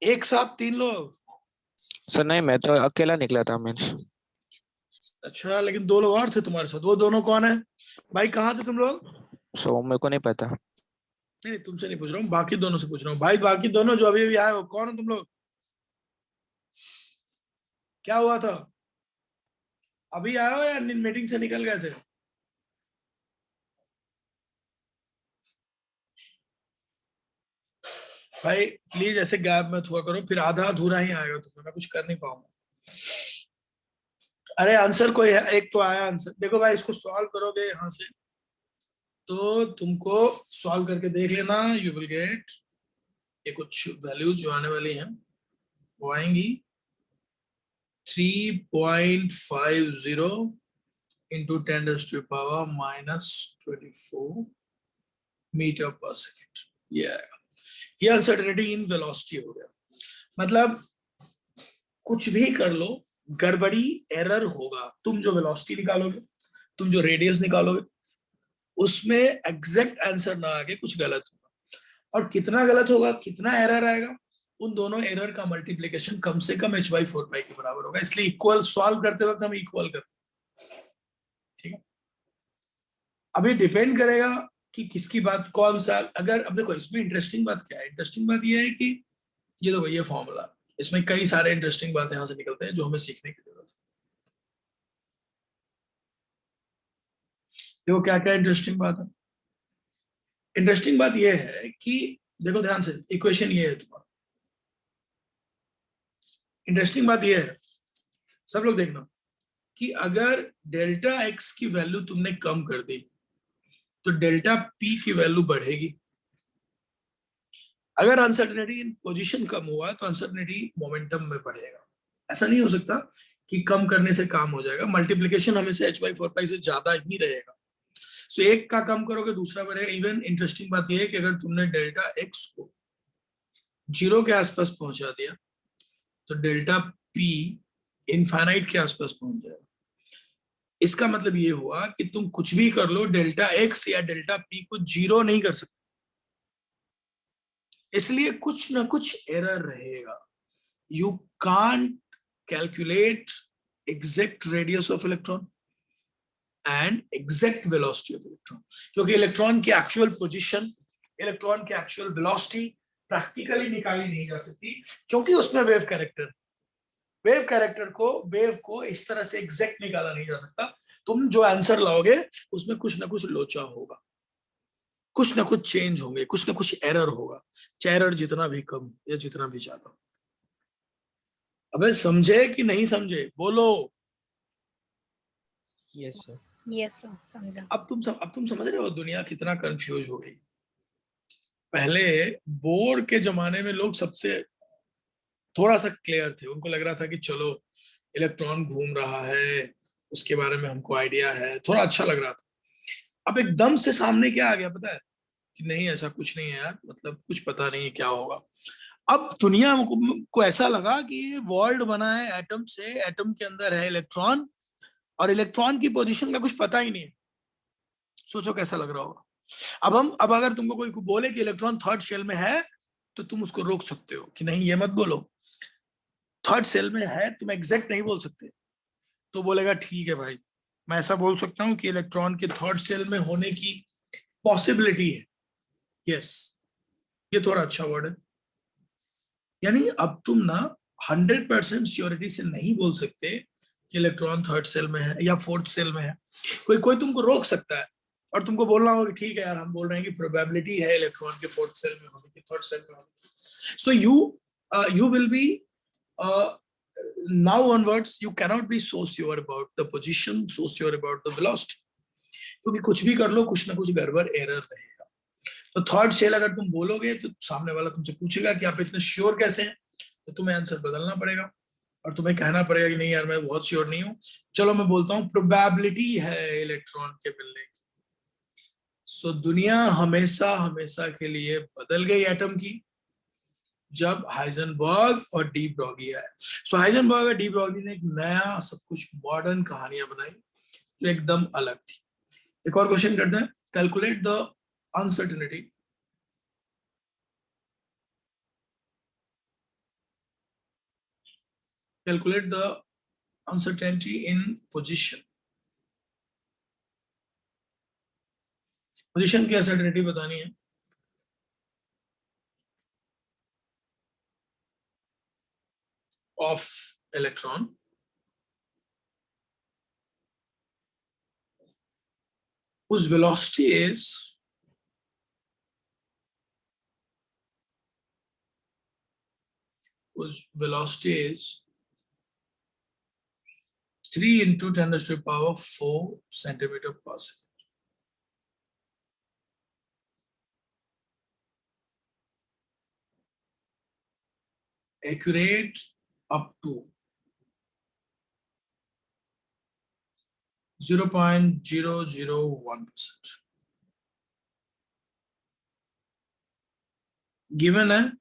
एक साथ 3 लोग? सर नहीं, मैं तो अकेला निकला था। मैं अच्छा, लेकिन 2 लोग और थे तुम्हारे साथ, वो दोनों कौन है? भाई कहाँ थे तुम लोग? सो मेरे को नहीं पता। नहीं तुमसे नहीं पूछ रहा हूँ, बाकी दोनों से पूछ रहा हूँ। भाई बाकी दोनों जो अभी अभी आए हो, कौन हो तुम लोग? क्या हुआ था? अभी आए हो या मीटिंग से निकल गए थे? भाई प्लीज ऐसे गैप मत हुआ करो, फिर आधा अधूरा ही आएगा तुम्हें, मैं कुछ कर नहीं पाऊंगा। अरे आंसर कोई है, एक तो आया आंसर। देखो भाई इसको सॉल्व करोगे यहाँ से तो तुमको सॉल्व करके देख लेना, यू विल गेट ये कुछ वैल्यूज जो आने वाली हैं वो आएंगी 3.50 into 10⁻⁻24 मीटर पर सेकेंड। ये आएगा। ये अनसर्टेनिटी इन वेलोसिटी हो गया। मतलब कुछ भी कर लो, गड़बड़ी एरर होगा। तुम जो वेलोसिटी निकालोगे, तुम जो रेडियस निकालोगे, उसमें एग्जैक्ट आंसर ना आके कुछ गलत होगा। और कितना गलत होगा, कितना एरर आएगा, उन दोनों एरर का मल्टीप्लीकेशन कम से कम h/4 के बराबर होगा। इसलिए इक्वल सॉल्व करते वक्त हम इक्वल करते हैं। ठीक है, अभी डिपेंड करेगा कि किसकी बात कौन सा। अगर अब देखो इसमें इंटरेस्टिंग बात क्या है, इंटरेस्टिंग बात यह है कि ये देखो ये फॉर्मूला, इसमें कई सारे इंटरेस्टिंग बातें यहां से निकलते हैं जो हमें सीखने की जरूरत है। देखो क्या क्या इंटरेस्टिंग बात है। इंटरेस्टिंग बात यह है कि देखो ध्यान से, इक्वेशन ये है तुम्हारा। इंटरेस्टिंग बात यह है, सब लोग देखना, कि अगर डेल्टा एक्स की वैल्यू तुमने कम कर दी तो डेल्टा पी की वैल्यू बढ़ेगी। अगर अनसर्टेनिटी इन पोजीशन कम हुआ तो अनसर्टेनिटी मोमेंटम में बढ़ेगा। ऐसा नहीं हो सकता कि कम करने से काम हो जाएगा। मल्टीप्लीकेशन हमेशा h/4 से ज्यादा ही रहेगा। सो एक का कम करोगे दूसरा बढ़ेगा। इवन इंटरेस्टिंग बात यह है कि अगर तुमने डेल्टा एक्स को 0 के आसपास पहुंचा दिया तो डेल्टा पी इनफाइनाइट के आसपास पहुंच जाएगा। इसका मतलब ये हुआ कि तुम कुछ भी कर लो, डेल्टा एक्स या डेल्टा पी को 0 नहीं कर सकते। इसलिए कुछ ना कुछ एरर रहेगा। You can't calculate exact radius of electron and exact velocity of electron, क्योंकि इलेक्ट्रॉन की एक्चुअल पोजीशन, इलेक्ट्रॉन की एक्चुअल वेलोसिटी प्रैक्टिकली निकाली नहीं जा सकती, क्योंकि उसमें वेव कैरेक्टर को, वेव को इस तरह से एग्जैक्ट निकाला नहीं जा सकता। तुम जो आंसर लाओगे उसमें कुछ ना कुछ लोचा होगा, कुछ ना कुछ चेंज होंगे, कुछ ना कुछ एरर होगा, चाहे एरर जितना भी कम या जितना भी ज्यादा। अबे समझे कि नहीं समझे, बोलो। Yes sir. यस सर, समझा। अब तुम समझ रहे हो दुनिया कितना कंफ्यूज हो गई। पहले बोर के जमाने में लोग सबसे थोड़ा सा क्लियर थे, उनको लग रहा था कि चलो इलेक्ट्रॉन घूम रहा है, उसके बारे में हमको आइडिया है, थोड़ा अच्छा लग रहा था। अब एकदम से सामने क्या आ गया पता है, कि नहीं ऐसा कुछ नहीं है यार, मतलब कुछ पता नहीं है क्या होगा। अब दुनिया को ऐसा लगा कि ये वर्ल्ड बना है एटम से, एटम के अंदर है इलेक्ट्रॉन, और इलेक्ट्रॉन की पोजीशन का कुछ पता ही नहीं है। सोचो कैसा लग रहा होगा। अब अगर तुमको कोई बोले कि इलेक्ट्रॉन थर्ड शेल में है, तो तुम उसको रोक सकते हो कि नहीं ये मत बोलो, थर्ड सेल में है, तुम एग्जैक्ट नहीं बोल सकते। तो बोलेगा ठीक है भाई, मैं ऐसा बोल सकता हूं कि इलेक्ट्रॉन के थर्ड सेल में होने की पॉसिबिलिटी है। यस, ये थोड़ा अच्छा वर्ड है। यानी अब तुम ना 100% श्योरिटी से नहीं बोल सकते कि इलेक्ट्रॉन थर्ड सेल में है या फोर्थ सेल में है, कोई तुमको रोक सकता है और तुमको बोलना होगा कि ठीक है यार, हम बोल रहे हैं कि प्रोबेबिलिटी है इलेक्ट्रॉन के फोर्थ सेल में होने की, थर्ड सेल में होने की. So you will be now onwards you cannot be so sure about the position, so sure about the velocity, क्योंकि कुछ भी कर लो कुछ ना कुछ गड़बड़ एरर रहेगा. तो थर्ड सेल अगर तुम बोलोगे तो सामने वाला तुमसे पूछेगा कि आप इतने श्योर कैसे हैं, तो तुम्हें आंसर बदलना पड़ेगा और तुम्हें कहना पड़ेगा कि नहीं यार मैं बहुत श्योर नहीं हूं, चलो मैं बोलता हूं प्रोबेबिलिटी है इलेक्ट्रॉन के मिलने की. सो दुनिया हमेशा हमेशा के लिए बदल गई एटम की जब हाइजेनबर्ग और डी ब्रॉगी आए. सो हाइजेनबर्ग और डी ब्रॉगी ने एक नया सब कुछ मॉडर्न कहानियां बनाई जो एकदम अलग थी. एक और क्वेश्चन करते हैं. Calculate the uncertainty in position. Position की अनसर्टेनिटी बतानी है. Of electron whose velocity is whose velocity is 3 into 10 raised to the power 4 centimeter per second. Accurate up to 0.001%. Given a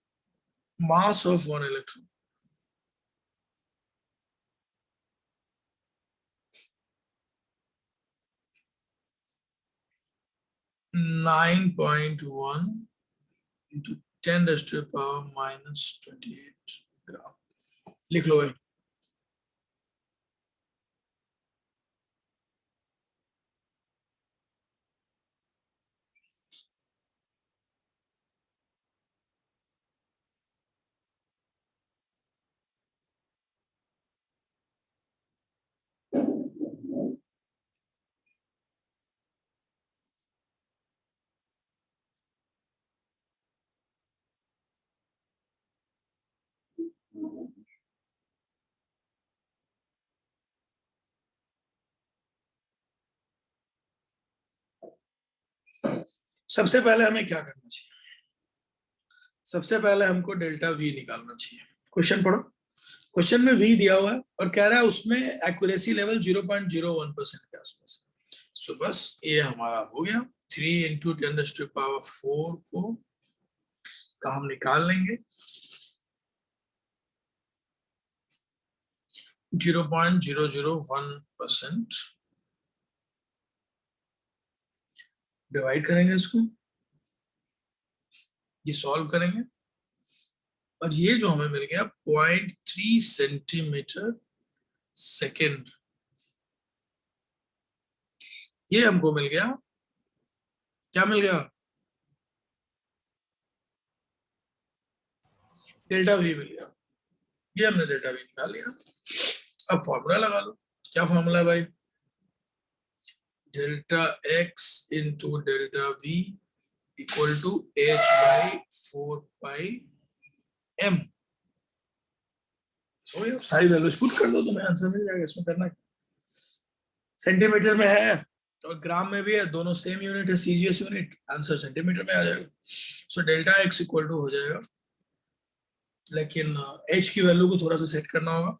mass of one electron, (9.1 into 10 raised to the power minus 28 gram. लिख लो भाई. सबसे पहले हमें क्या करना चाहिए? सबसे पहले हमको डेल्टा वी निकालना चाहिए. क्वेश्चन पढ़ो. क्वेश्चन में वी दिया हुआ है और कह रहा है उसमें एक्यूरेसी लेवल 0.01% के आसपास. सो बस ये हमारा हो गया. 3 into 10 raised to the power 4 का हम निकाल लेंगे. 0.001% डिवाइड करेंगे इसको, ये सॉल्व करेंगे और ये जो हमें मिल गया 0.3 सेंटीमीटर सेकेंड, ये हमको मिल गया. क्या मिल गया? डेल्टा वी मिल गया. ये हमने डेल्टा वी निकाल लिया. अब फॉर्मूला लगा लो. क्या फॉर्मूला है भाई? Delta x into delta v equal to h by 4 pi m. सारी वैल्यूज पुट कर दो, तुम्हें आंसर मिल जाएगा. इसमें करना है, सेंटीमीटर में है और ग्राम में भी है, दोनों सेम यूनिट है, सीजीएस यूनिट. आंसर सेंटीमीटर में आ जाएगा. So delta x equal to हो जाएगा, लेकिन h की वैल्यू को थोड़ा सा सेट करना होगा.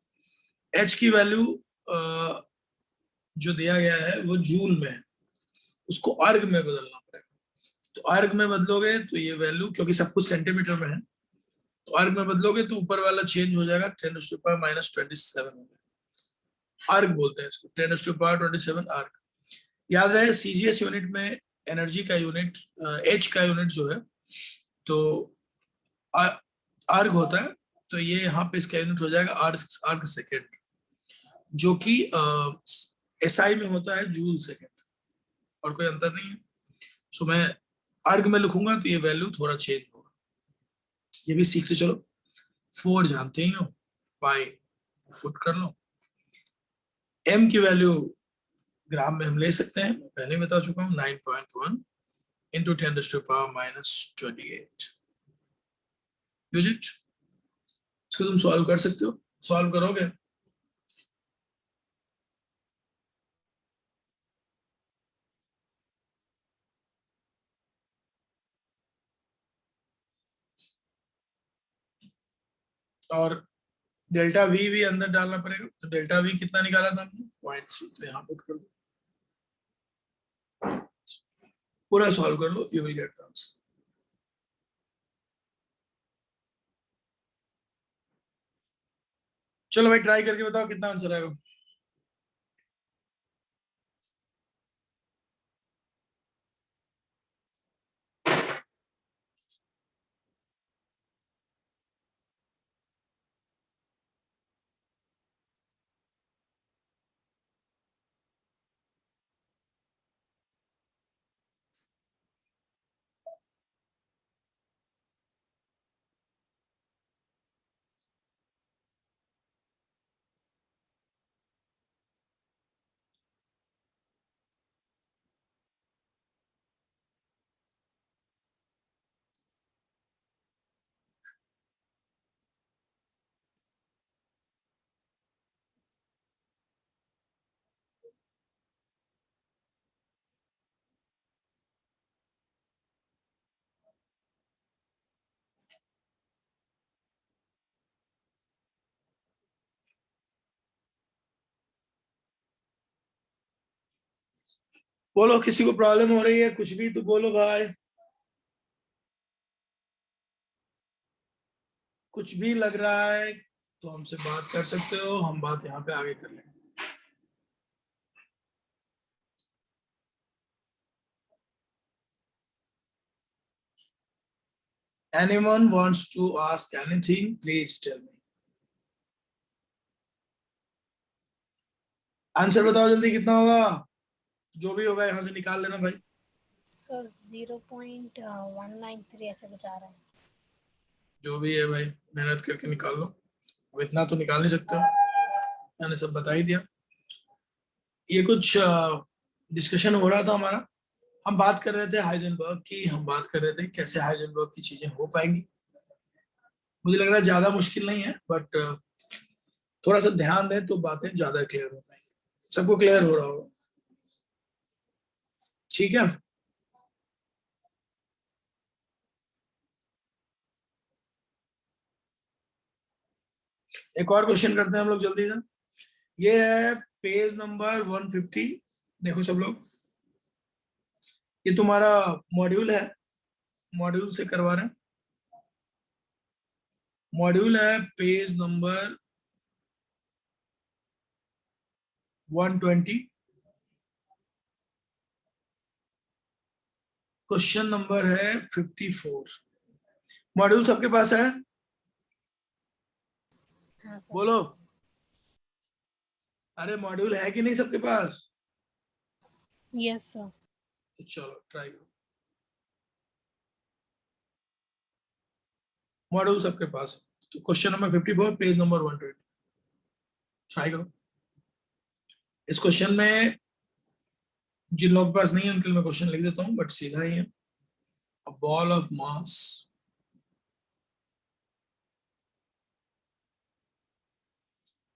h की वैल्यू जो दिया गया है वो जूल में है, उसको अर्ग में बदलना पड़ेगा. तो अर्ग में बदलोगे तो ये वैल्यू, क्योंकि सब कुछ सेंटीमीटर में है, तो अर्ग में बदलोगे तो ऊपर वाला चेंज हो जाएगा. 10 raised to the power minus 27 हो गया. अर्ग बोलते हैं इसको, 10 raised to the power 27 अर्ग. याद रहे सीजीएस यूनिट में एनर्जी का यूनिट एच का यूनिट जो है तो अर्ग होता है. तो ये यहाँ पे इसका यूनिट हो जाएगा अर्ग सेकेंड, जो कि एसआई में होता है जूल सेकेंड, और कोई अंतर नहीं है. सो मैं अर्ग में लिखूंगा तो ये वैल्यू थोड़ा चेंज होगा. ये भी सीखते चलो. 4 जानते ही हो, पाई पुट कर लो. m की वैल्यू ग्राम में हम ले सकते हैं, मैं पहले बता चुका हूँ, 9.1 into 10⁻⁻28 यूनिट। इसको तुम सॉल्व कर सकते हो, सॉल्व करोगे और डेल्टा वी भी अंदर डालना पड़ेगा। तो डेल्टा वी कितना निकाला था हमने 0.3, तो यहाँ पुट कर दो, पूरा सॉल्व कर लो, you will get the answer. चलो भाई ट्राई करके बताओ कितना आंसर आएगा। बोलो, किसी को प्रॉब्लम हो रही है, कुछ भी तो बोलो भाई, कुछ भी लग रहा है तो हमसे बात कर सकते हो, हम बात यहाँ पे आगे कर लेंगे। Anyone wants to ask anything, please tell me. Answer बताओ जल्दी, कितना होगा? जो भी होगा यहाँ से निकाल लेना भाई। सर 0.193 ऐसे कुछ आ रहा है। जो भी है भाई मेहनत करके निकाल लो, अब इतना तो निकाल नहीं सकते हो, मैंने सब बता ही दिया। ये कुछ डिस्कशन हो रहा था हमारा, हम बात कर रहे थे हाइजेनबर्ग की, हम बात कर रहे थे कैसे हाइजेनबर्ग की चीजें हो पाएंगी। मुझे लग रहा है ज्यादा मुश्किल नहीं है, बट थोड़ा सा ध्यान दें तो बातें ज्यादा क्लियर हो पाएंगी। सबको क्लियर हो रहा होगा, ठीक है? एक और क्वेश्चन करते हैं हम लोग जल्दी से। ये है पेज नंबर 150। देखो सब लोग, ये तुम्हारा मॉड्यूल है, मॉड्यूल से करवा रहे हैं। मॉड्यूल है पेज नंबर 120, क्वेश्चन नंबर है 54। मॉड्यूल सबके पास है? हाँ सर। बोलो, अरे मॉड्यूल है कि नहीं सबके पास? Yes sir. तो चलो ट्राई करो, मॉड्यूल सबके पास है तो question number 54 page number 120 try करो। इस क्वेश्चन में जिन लोगों के पास नहीं है उनके लिए मैं क्वेश्चन लिख देता हूं, बट सीधा ही है। A ball of mass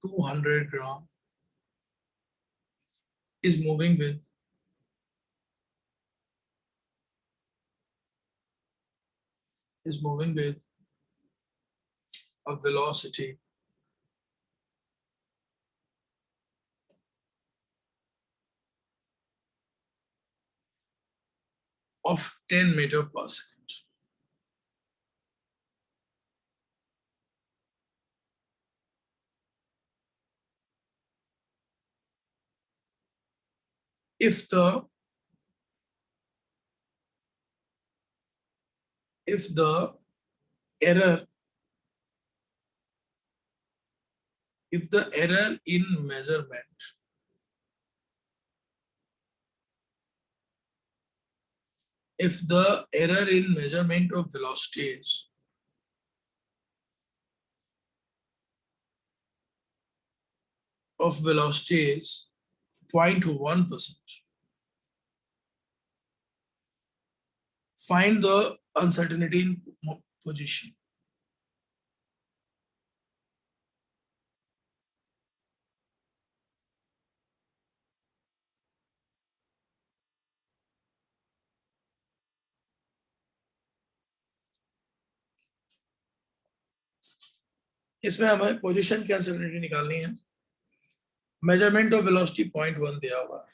200 gram is moving with a velocity of 10 meter per second. If the error in measurement of velocities of velocity is 0.1%. Find the uncertainty in position. इसमें हमें position की uncertainty निकालनी है। Measurement of velocity 0.1 दिया हुआ है।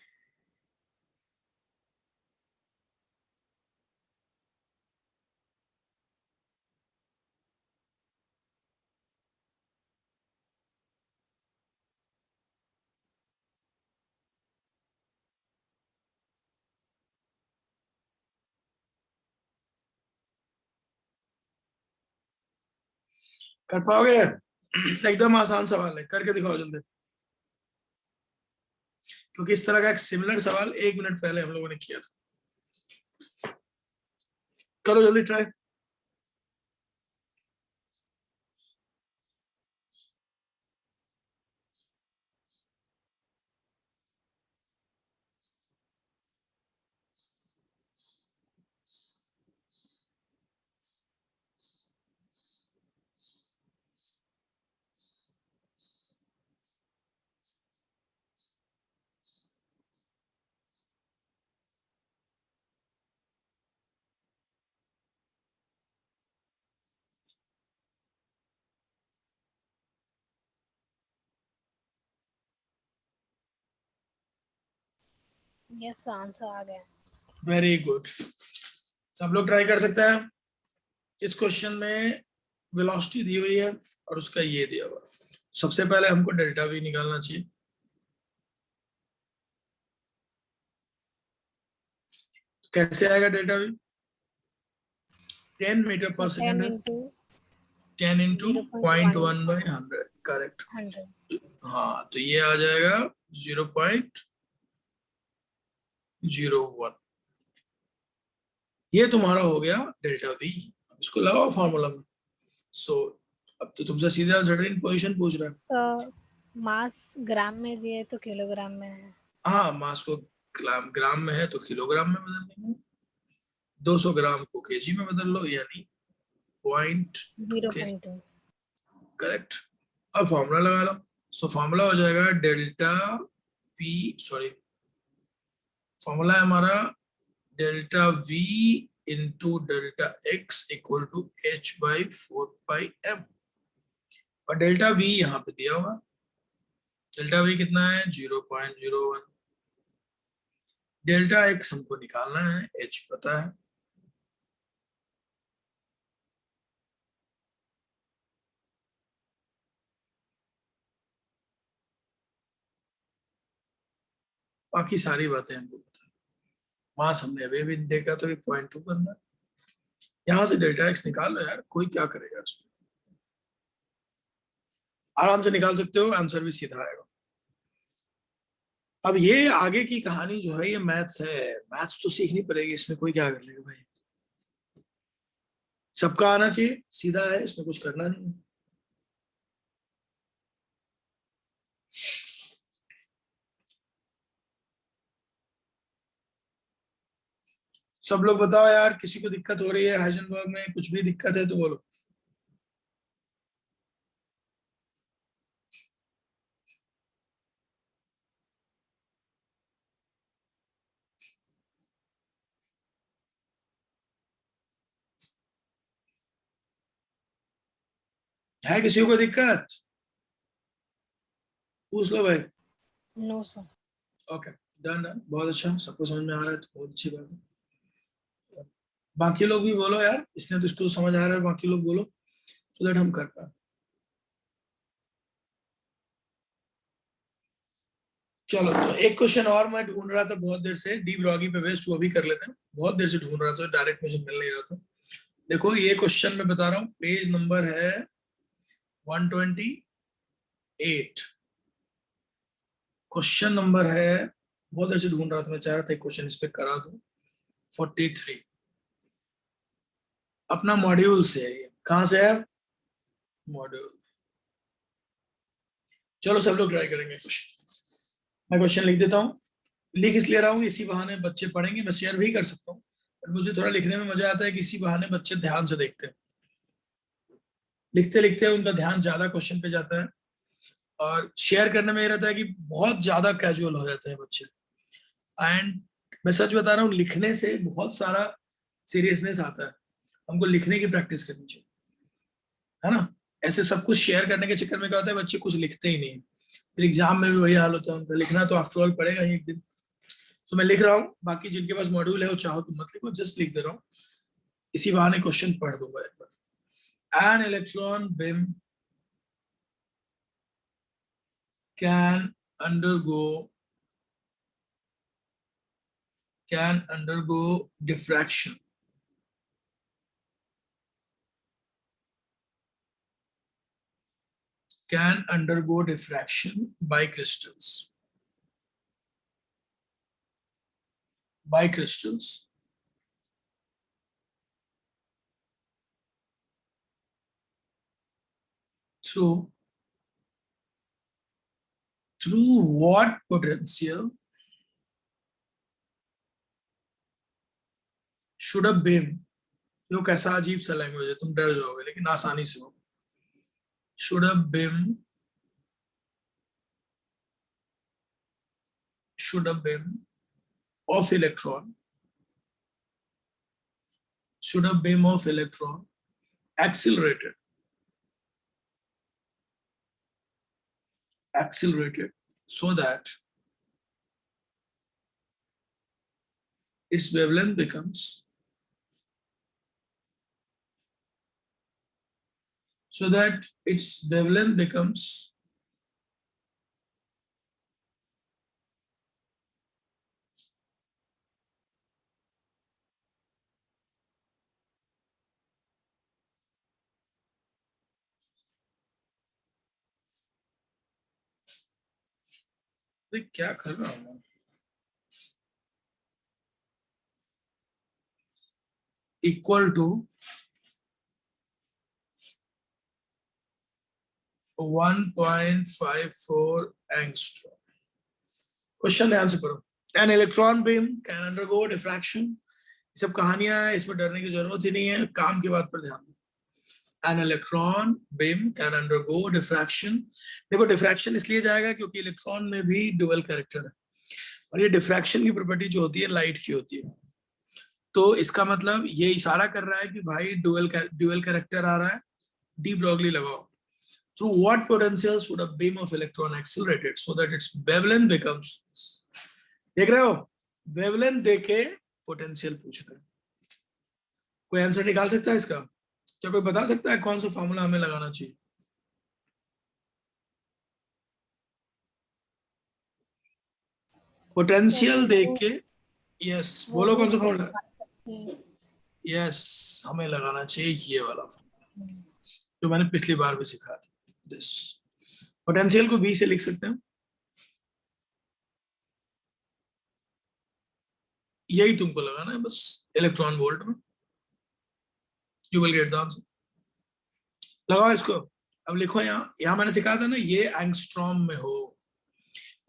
कर पाओगे? एकदम आसान सवाल है, करके दिखाओ जल्दी, क्योंकि इस तरह का एक सिमिलर सवाल 1 मिनट पहले हम लोगों ने किया था। करो जल्दी ट्राई। यस आंसर आ गया। वेरी गुड, सब लोग ट्राई कर सकते हैं। इस क्वेश्चन में वेलोसिटी दी हुई है और उसका ये दिया हुआ। सबसे पहले हमको डेल्टा वी निकालना चाहिए। तो कैसे आएगा डेल्टा वी? 10 मीटर पर सेकेंड है, 10 इंटू 0.1 बाई 100, करेक्ट। 100। हाँ, तो ये आ जाएगा 0.01। ये तुम्हारा हो गया डेल्टा वी। इसको लगाओ फॉर्मूला में। सो अब तो तुमसे सीधे अनसर्टेन पोजीशन पूछ रहा है। तो मास ग्राम में दिए तो किलोग्राम में है। हाँ, मास को ग्राम में है तो किलोग्राम में बदल देंगे। 200 ग्राम को केजी में बदल लो, यानी 0.2 केजी, 0.2। करेक्ट। अब फॉर्मूला लगा लो। सो फॉर्मूला हो जाएगा डेल्टा पी, सॉरी, फॉर्मूला है हमारा delta V into delta x equal to H by 4 pi M. और डेल्टा वी यहाँ पे दिया हुआ। डेल्टा वी कितना है? 0.01। डेल्टा एक्स हमको निकालना है, एच पता है। बाकी सारी बातें हमको पता है। मास हमने अभी भी देखा तो 0.2 करना है। यहां से डेल्टा एक्स निकाल लो यार, कोई क्या करेगा उसमें। आराम से निकाल सकते हो, आंसर भी सीधा आएगा। अब ये आगे की कहानी जो है, ये मैथ्स है, मैथ्स तो सीखनी पड़ेगी। इसमें कोई क्या कर लेगा भाई, सबका आना चाहिए, सीधा है, इसमें कुछ करना नहीं। सब लोग बताओ यार, किसी को दिक्कत हो रही है हाइजेनबर्ग में? कुछ भी दिक्कत है तो बोलो। है किसी को दिक्कत? पूछ लो भाई। No sir. Okay, done done, बहुत अच्छा, सबको समझ में आ रहा है तो बहुत अच्छी बात है। बाकी लोग भी बोलो यार, इसने तो इसको समझ आ रहा है, बाकी लोग बोलो सो दैट हम कर पाए। चलो, तो एक क्वेश्चन और मैं ढूंढ रहा था बहुत देर से, डी ब्रॉगी पे बेस्ड, वो भी कर लेते हैं। बहुत देर से ढूंढ रहा था, डायरेक्ट मुझे मिल नहीं रहा था। देखो ये क्वेश्चन मैं बता रहा हूँ, पेज नंबर है 128। क्वेश्चन नंबर है, बहुत देर से ढूंढ रहा था, मैं चाह रहा था एक क्वेश्चन इस पे करा दूं। 43 अपना मॉड्यूल से है। कहां से है? मॉड्यूल। चलो सब लोग ट्राई करेंगे क्वेश्चन। मैं क्वेश्चन लिख देता हूँ, लिख इसलिए रहा हूँ इसी बहाने बच्चे पढ़ेंगे, मैं शेयर भी कर सकता हूँ, पर मुझे थोड़ा लिखने में मजा आता है कि इसी बहाने बच्चे ध्यान से देखते हैं। लिखते लिखते उनका ध्यान ज्यादा क्वेश्चन पे जाता है, और शेयर करने में ये रहता है कि बहुत ज्यादा कैजुअल हो जाते हैं बच्चे। एंड मैं सच बता रहा हूँ, लिखने से बहुत सारा सीरियसनेस आता है। हमको लिखने की प्रैक्टिस करनी चाहिए, है ना। ऐसे सब कुछ शेयर करने के चक्कर में क्या होता है, बच्चे कुछ लिखते ही नहीं। फिर एग्जाम में भी वही हाल होता है उनका, लिखना तो आफ्टर ऑल पड़ेगा ही एक दिन। तो मैं लिख रहा हूँ, बाकी जिनके पास मॉड्यूल है वो चाहो तो मत लिखो, जस्ट लिख दे रहा हूँ, इसी बहाने क्वेश्चन पढ़ दूंगा एक बार। An electron beam can undergo diffraction by crystals through what potential should a beam, जो कैसा अजीब सा लैंग्वेज है, तुम डर जाओगे लेकिन आसानी से हो। should a beam of electron accelerated so that its wavelength becomes अरे क्या कर रहा हूँ मैं, इक्वल टू 1.54 एंगस्ट्रॉम। क्वेश्चन ध्यान से पढ़ो। N electron beam can undergo diffraction, सब कहानियां हैं, इसमें डरने की जरूरत ही नहीं है, काम की बात पर ध्यान दो। N electron beam can undergo diffraction. देखो डिफ्रैक्शन इसलिए जाएगा क्योंकि इलेक्ट्रॉन में भी डुअल कैरेक्टर है, और ये डिफ्रैक्शन की प्रॉपर्टी जो होती है लाइट की होती है। तो इसका मतलब ये इशारा कर रहा है कि भाई डुअल कैरेक्टर आ रहा है, डी ब्रॉगली लगाओ। Through what potentials would a beam of electron accelerated so that its wavelength becomes, देख रहे हो, वेवलेंथ देके पोटेंशियल पूछ रहे हैं। कोई आंसर निकाल सकता है इसका? क्या कोई बता सकता है कौन सा फॉर्मूला हमें लगाना चाहिए? पोटेंशियल देख के, यस बोलो कौन सा फॉर्मूला? यस, हमें लगाना चाहिए ये वाला फॉर्मूला जो मैंने पिछली बार भी सिखाया था, दिस। पोटेंशियल को बी से लिख सकते हैं, यही तुमको लगाना है बस, इलेक्ट्रॉन वोल्ट में। You will get the answer. लगाओ इसको। अब लिखो, यहाँ मैंने सिखाया था ना, ये एंगस्ट्रॉम में हो,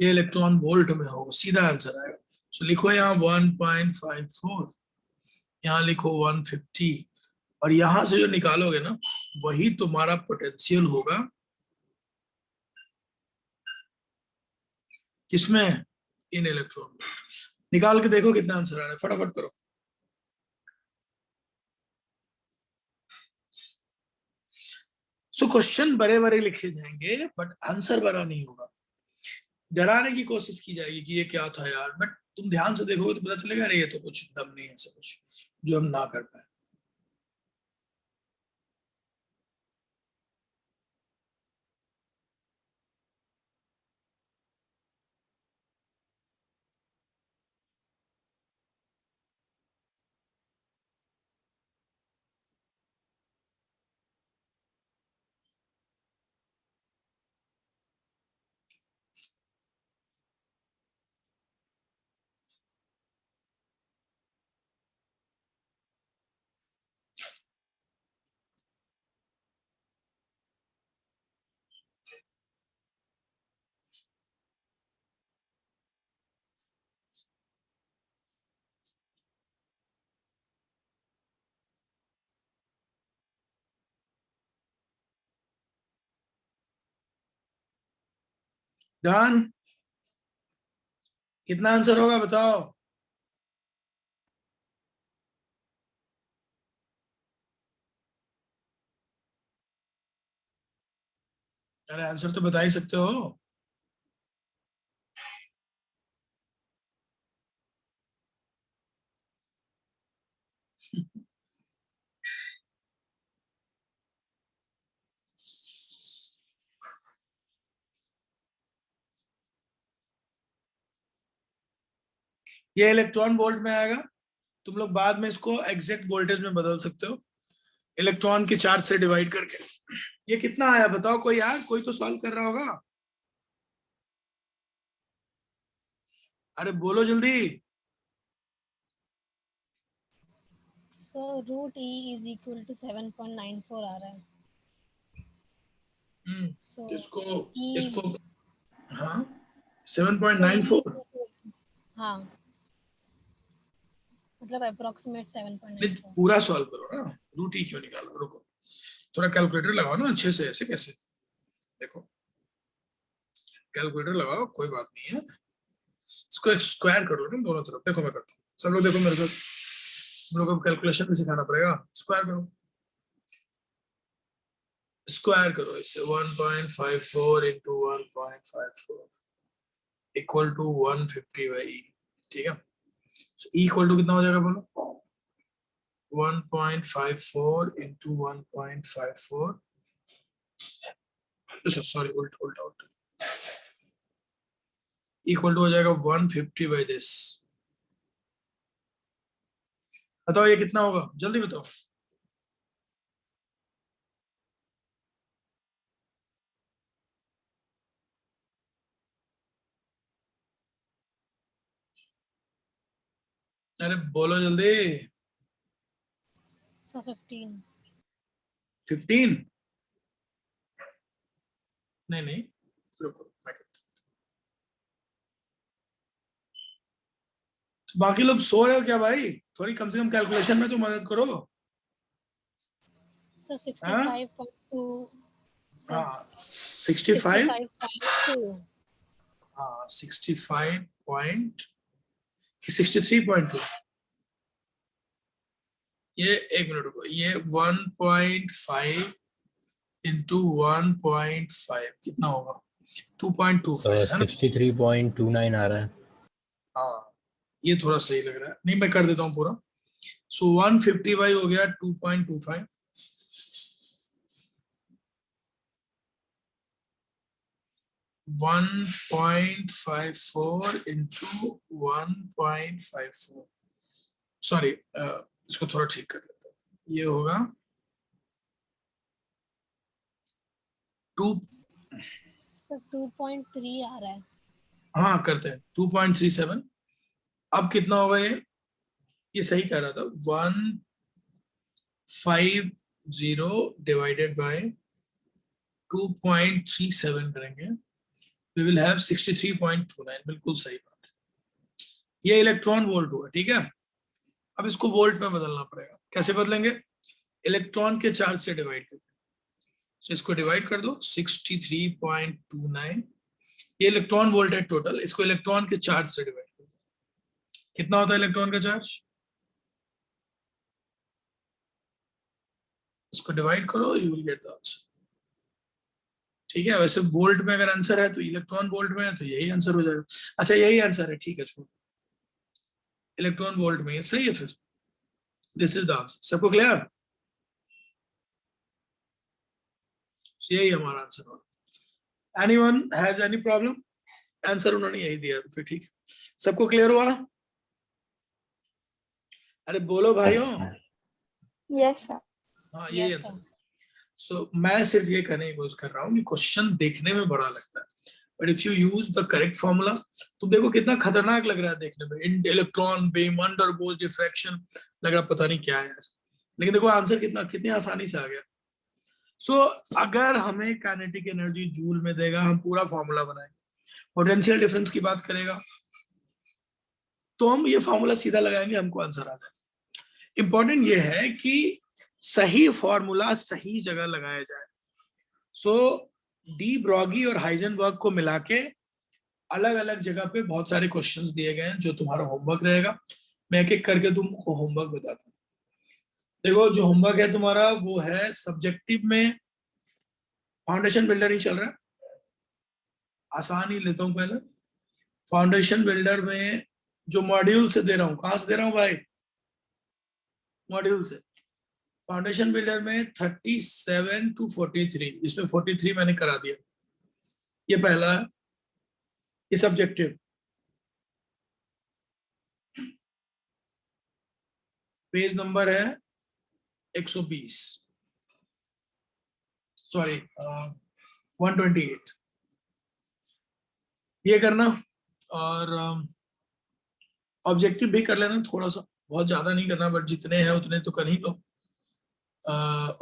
ये इलेक्ट्रॉन वोल्ट में हो, सीधा आंसर आएगा। सो लिखो यहाँ 1.54, यहाँ लिखो 150, और यहां से जो निकालोगे ना वही तुम्हारा पोटेंशियल होगा। किसमें? इन इलेक्ट्रॉन। निकाल के देखो कितना आंसर आ रहा है, फटाफट करो। सो क्वेश्चन बड़े बड़े लिखे जाएंगे बट आंसर बड़ा नहीं होगा। डराने की कोशिश की जाएगी कि ये क्या था यार, बट तुम ध्यान से देखोगे तो पता चलेगा अरे ये तो कुछ दम नहीं है, ऐसा कुछ जो हम ना कर पाए। डन। कितना आंसर होगा बताओ? अरे आंसर तो बता ही सकते हो। ये इलेक्ट्रॉन वोल्ट में आएगा। तुम लोग बाद में इसको एग्जैक्ट वोल्टेज में बदल सकते हो इलेक्ट्रॉन के चार्ज से डिवाइड करके। ये कितना आया बताओ कोई यार, कोई तो सॉल्व कर रहा होगा। अरे बोलो जल्दी। So root E is equal to 7.94 आ रहा है. So इसको E इसको हाँ so E 7.94। हाँ मतलब अप्रोक्सीमेट नहीं 7.94. पूरा सॉल्व करो ना, रूट ई क्यों निकालो, रुको थोड़ा कैलकुलेटर लगाओ ना अच्छे से। ऐसे कैसे? देखो कैलकुलेटर लगाओ, कोई बात नहीं है। इसको एक स्क्वायर कर लो ना दोनों तरफ। देखो मैं करता हूँ, सब लोग देखो मेरे साथ। हम लोग को कैलकुलेशन भी सिखाना पड़ेगा। स्क्वायर करो, स्क्वायर करो इसे। 1.54 इंटू 1.54 इक्वल टू 150/E। ठीक है, ई इक्वल टू कितना हो जाएगा बोलो? 1.54 इंटू 1.54, अच्छा सॉरी उल्टा उल्टा उल्टा, इक्वल टू हो जाएगा 150/this। बताओ ये कितना होगा, जल्दी बताओ। अरे बोलो जल्दी। So 15. 15? नहीं नहीं, रुको मैं करता हूं। तो बाकी लोग सो रहे हो क्या भाई? थोड़ी कम से कम कैलकुलेशन में तो मदद करो। So हाँ 65.2. So हाँ 65। 65.2. हाँ 63.2। ये एक मिनट रुको, ये 1.5 इंटू 1.5 कितना होगा? 2.25 है ना? 63.29 आ रहा है। हाँ ये थोड़ा सही लग रहा है। नहीं मैं कर देता हूँ पूरा। सो 150 हो गया 2.25। 1.54 इंटू 1.54, सॉरी इसको थोड़ा ठीक कर लेते हैं। ये होगा 2, So 2.3 आ रहा है. हाँ करते हैं 2.37। अब कितना होगा ये सही कह रहा था। 150 डिवाइडेड बाय 2.37 करेंगे, वी विल हैव 63.29। बिल्कुल सही बात है। ये इलेक्ट्रॉन वोल्ट हुआ, ठीक है। अब इसको वोल्ट में बदलना पड़ेगा। कैसे बदलेंगे? इलेक्ट्रॉन के चार्ज से डिवाइड करके। तो इसको डिवाइड कर दो 63.29। ये इलेक्ट्रॉन वोल्ट है टोटल, इसको इलेक्ट्रॉन के चार्ज से डिवाइड कर दो। कितना होता है इलेक्ट्रॉन का चार्ज? इसको डिवाइड करो, you will get the answer. ठीक है, वैसे वोल्ट में अगर आंसर है तो इलेक्ट्रॉन वोल्ट में है तो यही आंसर हो जाएगा। अच्छा यही आंसर है, ठीक है छोड़ो, इलेक्ट्रॉन वोल्ट में सही है। फिर दिस इज द आंसर। सबको क्लियर? यही हमारा आंसर होगा। Anyone has any problem? Answer उन्होंने यही दिया, तो फिर ठीक। सबको क्लियर हुआ? अरे बोलो भाइयों। Yes sir. हाँ यही Yes, आंसर। sir. सो मैं सिर्फ ये कहने की कोशिश कर रहा हूँ कि क्वेश्चन देखने में बड़ा लगता है, but if you use the correct formula तो देखो कितना खतरनाक लग रहा है देखने में। इलेक्ट्रॉन बीम अंडरगोज डिफ्रैक्शन, लग रहा पता नहीं क्या है यार, लेकिन देखो आंसर कितनी आसानी से आ गया। सो अगर हमें काइनेटिक एनर्जी जूल में देगा, हम पूरा फॉर्मूला बनाएंगे। पोटेंशियल डिफरेंस की बात करेगा तो हम ये फॉर्मूला सीधा लगाएंगे, हमको आंसर आ जाए। इंपॉर्टेंट ये है कि सही फॉर्मूला सही जगह लगाया जाए। सो डी ब्रॉगी और हाइजेनबर्ग को मिला के अलग अलग जगह पे बहुत सारे क्वेश्चंस दिए गए हैं जो तुम्हारा होमवर्क रहेगा। मैं एक एक करके तुमको होमवर्क बताता हूँ। देखो जो होमवर्क है तुम्हारा वो है सब्जेक्टिव में फाउंडेशन बिल्डर ही चल रहा है, आसान ही लेता हूँ पहले। फाउंडेशन बिल्डर में जो मॉड्यूल से दे रहा हूँ, कहां से दे रहा हूँ भाई? मॉड्यूल से। फाउंडेशन बिल्डर में 37 to 43, इसमें 43 मैंने करा दिया। ये पहला है, ये सब्जेक्टिव। पेज नंबर है 120, सॉरी 128। ये करना और ऑब्जेक्टिव भी कर लेना थोड़ा सा, बहुत ज्यादा नहीं करना, बट जितने हैं उतने तो कर ही लो।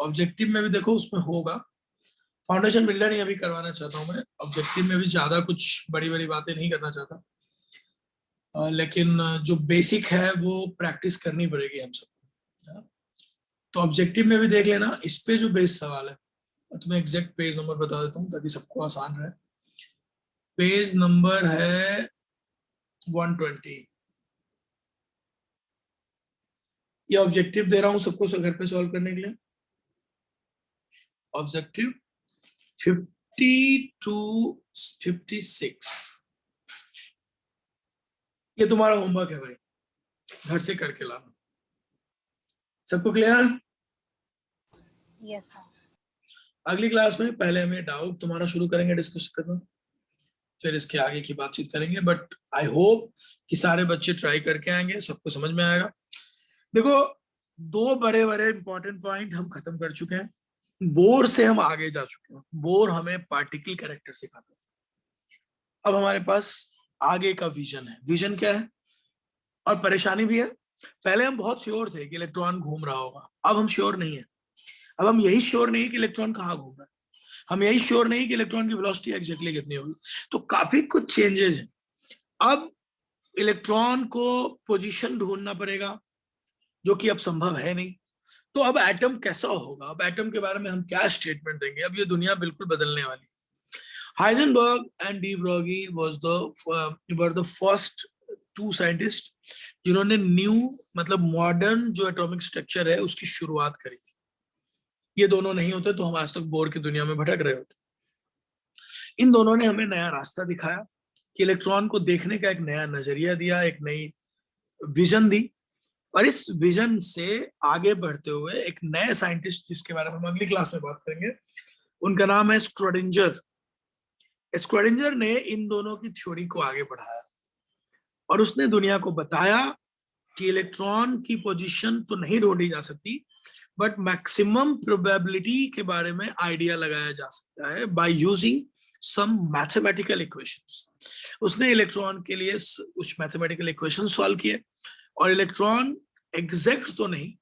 ऑब्जेक्टिव में भी देखो उसमें होगा। फाउंडेशन बिल्डर ही अभी करवाना चाहता हूँ मैं, ऑब्जेक्टिव में भी ज्यादा कुछ बड़ी बड़ी बातें नहीं करना चाहता। लेकिन जो बेसिक है वो प्रैक्टिस करनी पड़ेगी हम सबको। तो ऑब्जेक्टिव में भी देख लेना, इस पे जो बेस सवाल है तुम्हें एग्जैक्ट पेज नंबर बता देता हूँ ताकि सबको आसान रहे। पेज नंबर है 120। ये ऑब्जेक्टिव दे रहा हूं सबको घर पे सॉल्व करने के लिए। ऑब्जेक्टिव 50 to 56, ये तुम्हारा होमवर्क है भाई, घर से करके लाना। सबको क्लियर? Yes, sir. अगली क्लास में पहले हमें डाउट तुम्हारा शुरू करेंगे डिस्कस करना, फिर इसके आगे की बातचीत करेंगे। बट आई होप कि सारे बच्चे ट्राई करके आएंगे, सबको समझ में आएगा। देखो दो बड़े बड़े इंपॉर्टेंट पॉइंट हम खत्म कर चुके हैं, बोर से हम आगे जा चुके हैं। बोर हमें पार्टिकल कैरेक्टर सिखाता है। अब हमारे पास आगे का विजन है। विजन क्या है और परेशानी भी है। पहले हम बहुत श्योर थे कि इलेक्ट्रॉन घूम रहा होगा, अब हम श्योर नहीं है। अब हम यही श्योर नहीं है कि इलेक्ट्रॉन कहाँ घूम रहा है, हम यही श्योर नहीं कि इलेक्ट्रॉन की वेलोसिटी एग्जैक्टली कितनी होगी। तो काफी कुछ चेंजेस हैं। अब इलेक्ट्रॉन को पोजीशन ढूंढना पड़ेगा जो कि अब संभव है नहीं। तो अब एटम कैसा होगा, अब एटम के बारे में हम क्या स्टेटमेंट देंगे, अब ये दुनिया बिल्कुल बदलने वाली है। Heisenberg and de Broglie were the first two scientist जिन्होंने न्यू मतलब मॉडर्न जो एटॉमिक स्ट्रक्चर है उसकी शुरुआत करी थी। ये दोनों नहीं होते तो हम आज तक बोर की दुनिया में भटक रहे होते। इन दोनों ने हमें नया रास्ता दिखाया कि इलेक्ट्रॉन को देखने का एक नया नजरिया दिया, एक नई विजन दी। और इस विजन से आगे बढ़ते हुए एक नए साइंटिस्ट जिसके बारे में हम अगली क्लास में बात करेंगे, उनका नाम है स्क्रोडिंजर। स्क्रोडिंजर ने इन दोनों की थ्योरी को आगे बढ़ाया और उसने दुनिया को बताया कि इलेक्ट्रॉन की पोजीशन तो नहीं ढूंढी जा सकती, बट मैक्सिमम प्रोबेबिलिटी के बारे में आइडिया लगाया जा सकता है by using some mathematical equations. उसने इलेक्ट्रॉन के लिए कुछ मैथमेटिकल इक्वेशन सॉल्व किए और इलेक्ट्रॉन एग्जैक्ट तो नहीं,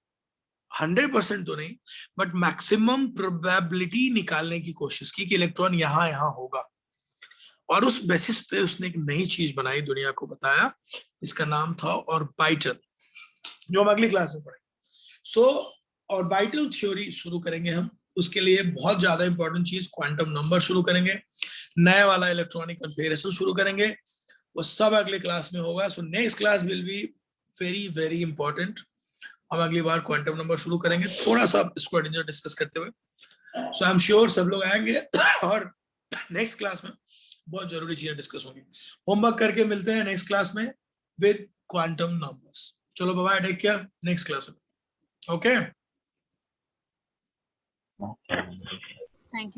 100% तो नहीं, बट मैक्सिमम प्रोबेबिलिटी निकालने की कोशिश की कि इलेक्ट्रॉन यहाँ यहाँ होगा। और उस बेसिस पे उसने एक नई चीज बनाई, दुनिया को बताया। इसका नाम था ऑर्बिटल, जो हम अगली क्लास में पढ़ेंगे। सो ऑर्बिटल थ्योरी शुरू करेंगे हम। उसके लिए बहुत ज्यादा इंपॉर्टेंट चीज क्वांटम नंबर शुरू करेंगे, नया वाला इलेक्ट्रॉनिक कन्फिगरेशन शुरू करेंगे। वो सब अगले क्लास में होगा। So next class will be very very important. हम अगली बार क्वांटम नंबर शुरू करेंगे थोड़ा सा स्क्वाड्रेंजर डिस्कस करते हुए। सो आई एम श्योर सब लोग आएंगे और नेक्स्ट क्लास में बहुत जरूरी चीजें डिस्कस होंगी। होमवर्क करके मिलते हैं नेक्स्ट क्लास में विद क्वांटम नंबर्स। चलो bye, take care, next class में। Okay Thank you.